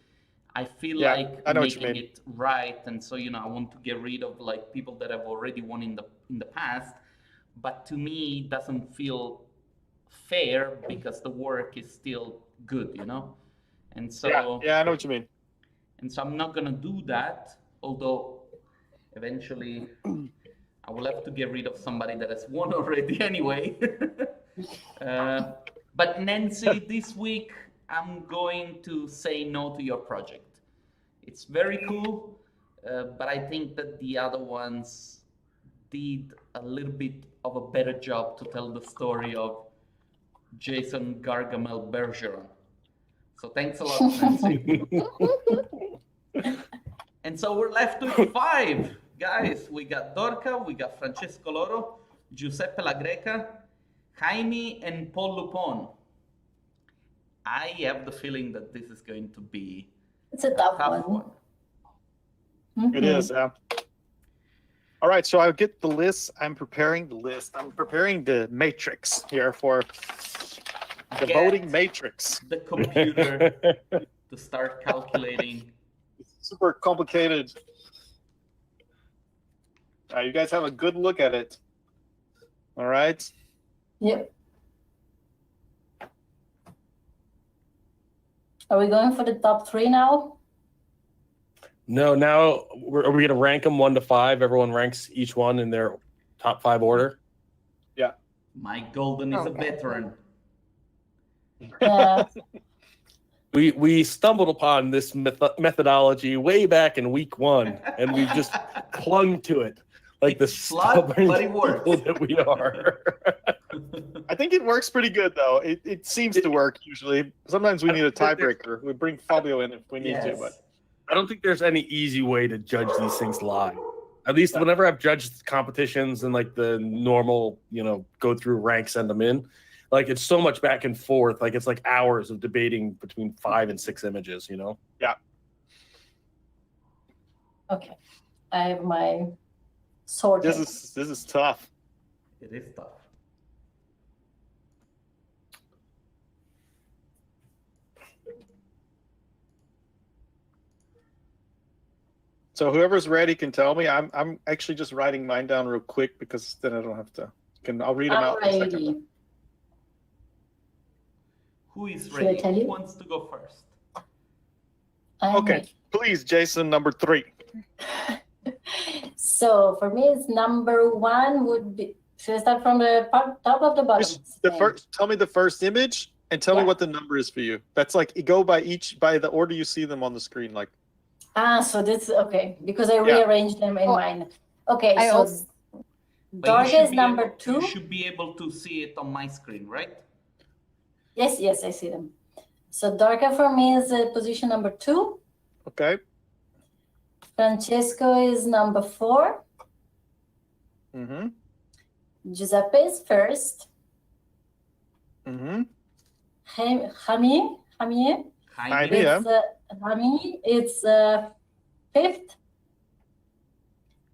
I feel like making it right. And so, I want to get rid of like people that have already won in the past. But to me, it doesn't feel fair because the work is still good, And so yeah, I know what you mean. And so I'm not gonna do that, although eventually I will have to get rid of somebody that has won already anyway. But Nancy, this week I'm going to say no to your project. It's very cool, but I think that the other ones did a little bit of a better job to tell the story of Jason Gargamel Bergeron. So thanks a lot, Nancy. And so we're left with 5 guys. We got Dorka, we got Francesco Loro, Giuseppe La Greca, Jaime, and Paul Lupon. I have the feeling that this is going to be a tough one. It is, yeah. All right, so I'll get the list. I'm preparing the list. I'm preparing the matrix here for the voting matrix. The computer to start calculating. It's super complicated. You guys have a good look at it. All right. Yep. Are we going for the top 3 now? No, now are we going to rank them 1 to 5? Everyone ranks each one in their top 5 order. Yeah. Mike Golden is a veteran. Yeah. We stumbled upon this methodology way back in week 1, and we just clung to it like the stubborn people that we are. I think it works pretty good, though. It seems to work usually. Sometimes we need a tiebreaker. We bring Fabio in if we need to, but I don't think there's any easy way to judge these things live. At least whenever I've judged competitions and like the normal, go through rank, send them in, like it's so much back and forth. Like it's like hours of debating between 5 and 6 images, Yeah. Okay. I have my sword. This is tough. It is tough. So whoever's ready can tell me. I'm actually just writing mine down real quick because then I don't have to. I'll read them out in a second. Who is Should I ready? tell Who you? wants to go first? Okay, please, Jason, number 3. So for me, it's number 1 would be. Should I start from the top of the bottom? Just tell me the first image and tell me what the number is for you. That's like go by the order you see them on the screen. Like. So this okay because I rearranged them in mine. Okay, But Dorka is number 2. You should be able to see it on my screen, right? Yes, I see them. So Dorka for me is position number 2. Okay. Francesco is number 4. Mm-hmm. Giuseppe is first. Mm-hmm. Jaime Jaime, is Jaime is 5th,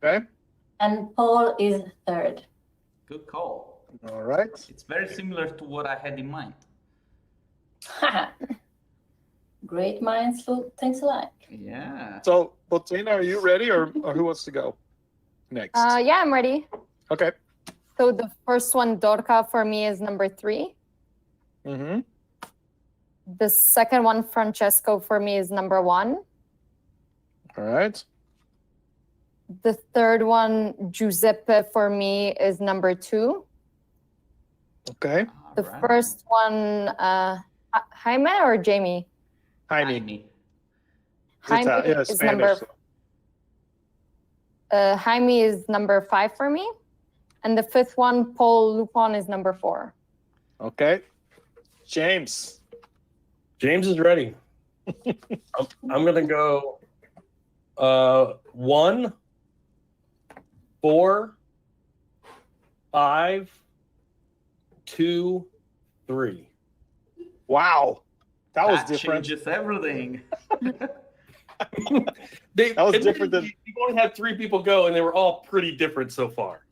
Okay. and Paul is 3rd. Good call. All right. It's very similar to what I had in mind. Great minds think alike. Yeah. So, Botina, are you ready, or who wants to go next? Yeah, I'm ready. Okay. So the first one, Dorka, for me is number 3. Mm-hmm. The second one, Francesco, for me is number 1. All right. The third one, Giuseppe, for me is number 2. Okay. The Alright. first one, Jaime or Jamie? Jaime. Jaime Yeah, is Spanish. Jaime is number 5 for me. And the fifth one, Paul Lupon, is number 4. Okay. James. James is ready. I'm gonna go 1, 4, 5, 2, 3. Wow. That was That different. changes everything. That was different than- You've only had 3 people go, and they were all pretty different so far.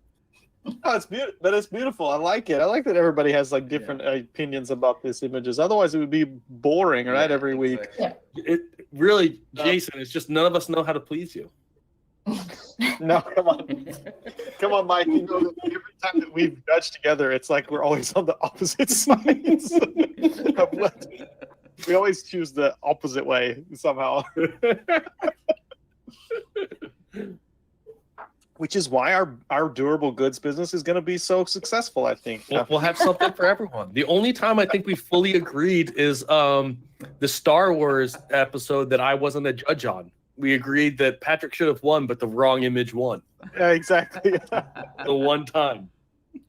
Oh, it's beautiful. But it's beautiful. I like it. I like that everybody has like different opinions about these images. Otherwise, it would be boring, right? Yeah, Every week. exactly. It really, Jason, it's just none of us know how to please you. No, come on. Come on, Mike. You know that every time that we've judged together, it's like we're always on the opposite sides of what. We always choose the opposite way somehow. Which is why our durable goods business is going to be so successful, I think. We'll have something for everyone. The only time I think we fully agreed is the Star Wars episode that I wasn't a judge on. We agreed that Patrick should have won, but the wrong image won. Yeah, exactly. The one time.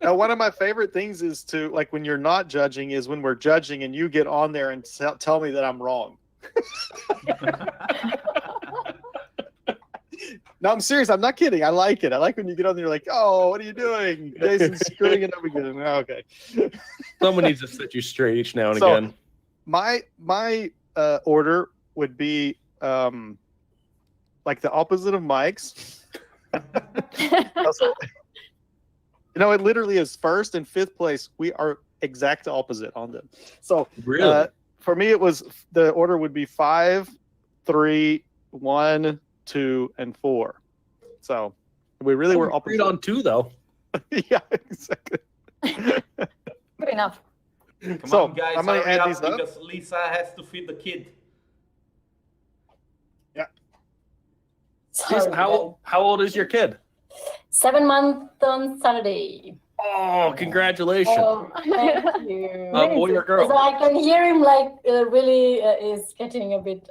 Now, one of my favorite things is to, like, when you're not judging, is when we're judging and you get on there and tell me that I'm wrong. No, I'm serious. I'm not kidding. I like it. I like when you get on there, you're like, oh, what are you doing? Jason's screwing it up again. Okay. Someone needs to set you straight each now and So- again. My order would be like the opposite of Mike's. Also, it literally is first and fifth place. We are exact opposite on them. So Really? for me, the order would be 5, 3, 1, 2, and 4. So we really were agreed opposite. on 2, though. Yeah, exactly. Good enough. Come So, on, guys, I'm gonna hurry add up these up. because Lisa has to feed the kid. Sorry, Jason, how old is your kid? 7 months on Saturday. Oh, congratulations. Oh, thank you. Boy or girl? So I can hear him like really is getting a bit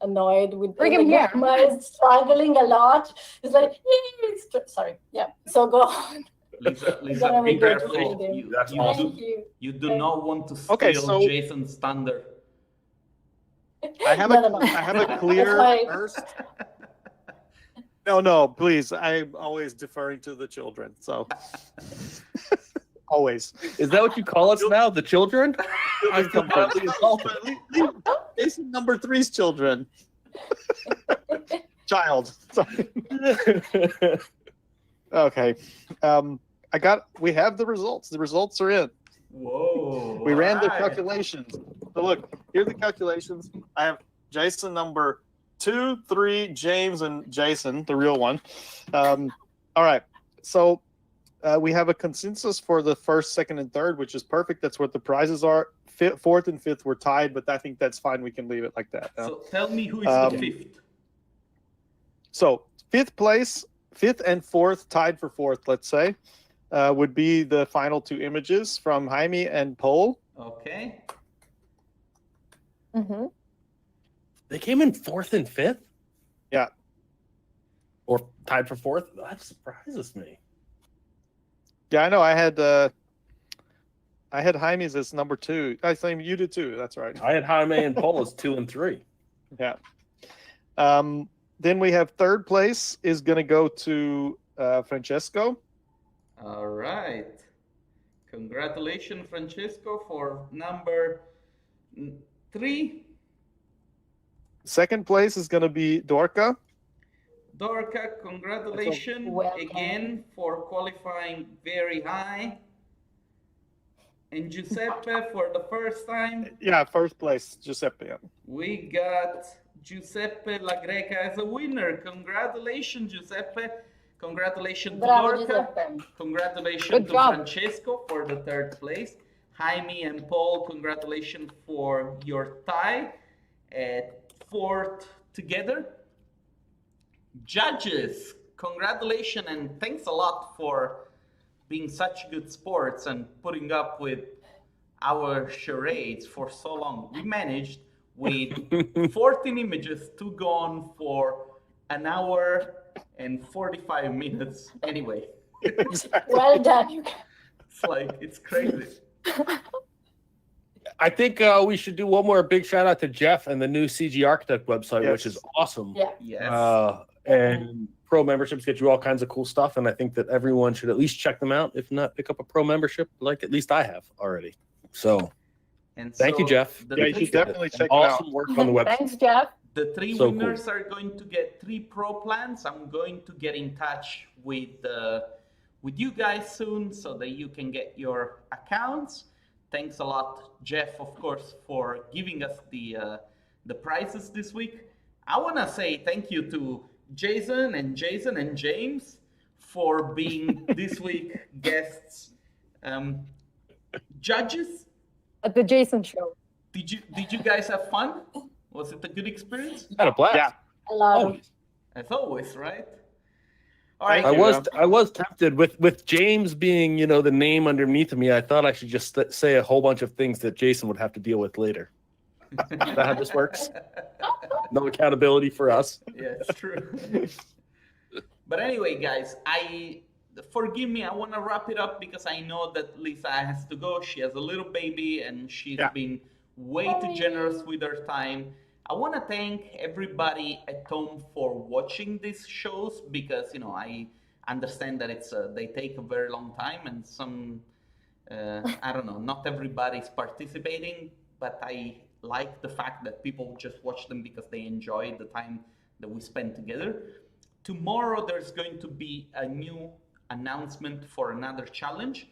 annoyed with Bring him here. grandma is struggling a lot. It's like, sorry, yeah. So go on. Lisa, Gonna be be good careful. with him. You, That's you awesome. do, you do Thank not want to steal Okay, so- Jason's thunder. I have No. I have a clear That's why- first. No, please. I'm always deferring to the children. So always. Is that what you call us now, the children? I feel badly insulted. Jason number 3's children. Child. Sorry. Okay. We have the results. The results are in. Whoa. We ran the alright. calculations. So look, here are the calculations. I have Jason number 2, 3, James, and Jason, the real one. All right. So we have a consensus for the first, second, and third, which is perfect. That's what the prizes are. Fourth and fifth were tied, but I think that's fine. We can leave it like that. So tell me who is the fifth. So fifth and fourth, tied for fourth, let's say, would be the final 2 images from Jaime and Paul. Okay. Mm-hmm. They came in 4th and 5th? Yeah. Or tied for 4th? That surprises me. Yeah, I know. I had Jaime's as number 2. I think you did too. That's right. I had Jaime and Paul as 2 and 3. Yeah. Then we have third place is going to go to Francesco. All right. Congratulations, Francesco, for number 3. Second place is going to be Dorka. Dorka, congratulations Welcome. again for qualifying very high. And Giuseppe for the first time. Yeah, first place, Giuseppe. We got Giuseppe La Greca as a winner. Congratulations, Giuseppe. Congratulations to Bravo, Dorka. Giuseppe. Congratulations Good to job. Francesco for the third place. Jaime and Paul, congratulations for your tie at 4th together. Judges, congratulations and thanks a lot for being such good sports and putting up with our charades for so long. We managed with 14 images to go on for an hour and 45 minutes anyway. Exactly. Well done. You guys. It's like, it's crazy. I think we should do one more big shout out to Jeff and the new CGarchitect website, Yes. which is awesome. Yeah. Yes. And pro memberships get you all kinds of cool stuff, and I think that everyone should at least check them out. If not, pick up a pro membership, like at least I have already. So And thank you, so Jeff. the Yeah, you three- should definitely check it out. awesome work on the website. Thanks, Jeff. The 3 So winners are going to get 3 pro plans. I'm going to get in touch with you guys soon so that you can get your accounts. Thanks a lot, Jeff, of course, for giving us the prizes this week. I want to say thank you to Jason and James for being this week guests. Judges, At the Jason show. did you guys have fun? Was it a good experience? Had a blast. Yeah. A lot. Oh, As always, right? All right. Thank you. I was tempted with James being, the name underneath me. I thought I should just say a whole bunch of things that Jason would have to deal with later. Is that how this works? No accountability for us. Yeah, it's true. But anyway, guys, forgive me. I want to wrap it up because I know that Lisa has to go. She has a little baby and she's Yeah. been way too generous with her time. I want to thank everybody at home for watching these shows because I understand that they take a very long time and some I don't know, not everybody's participating, but I like the fact that people just watch them because they enjoy the time that we spend together. Tomorrow there's going to be a new announcement for another challenge.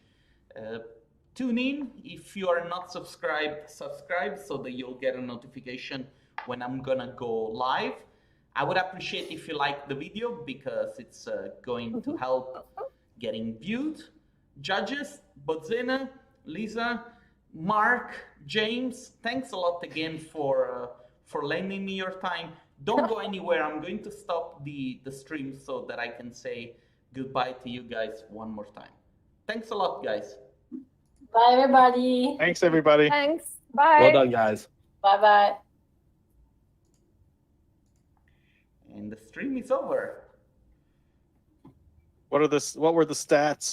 Tune in. If you are not subscribed, subscribe so that you'll get a notification when I'm gonna go live. I would appreciate if you like the video because it's going to help getting viewed. Judges, Bodzena, Lisa, Mark, James, thanks a lot again for lending me your time. Don't go anywhere. I'm going to stop the stream so that I can say goodbye to you guys one more time. Thanks a lot, guys. Bye, everybody. Thanks, everybody. Thanks. Bye. Well done, guys. Bye-bye. And the stream is over. What were the stats?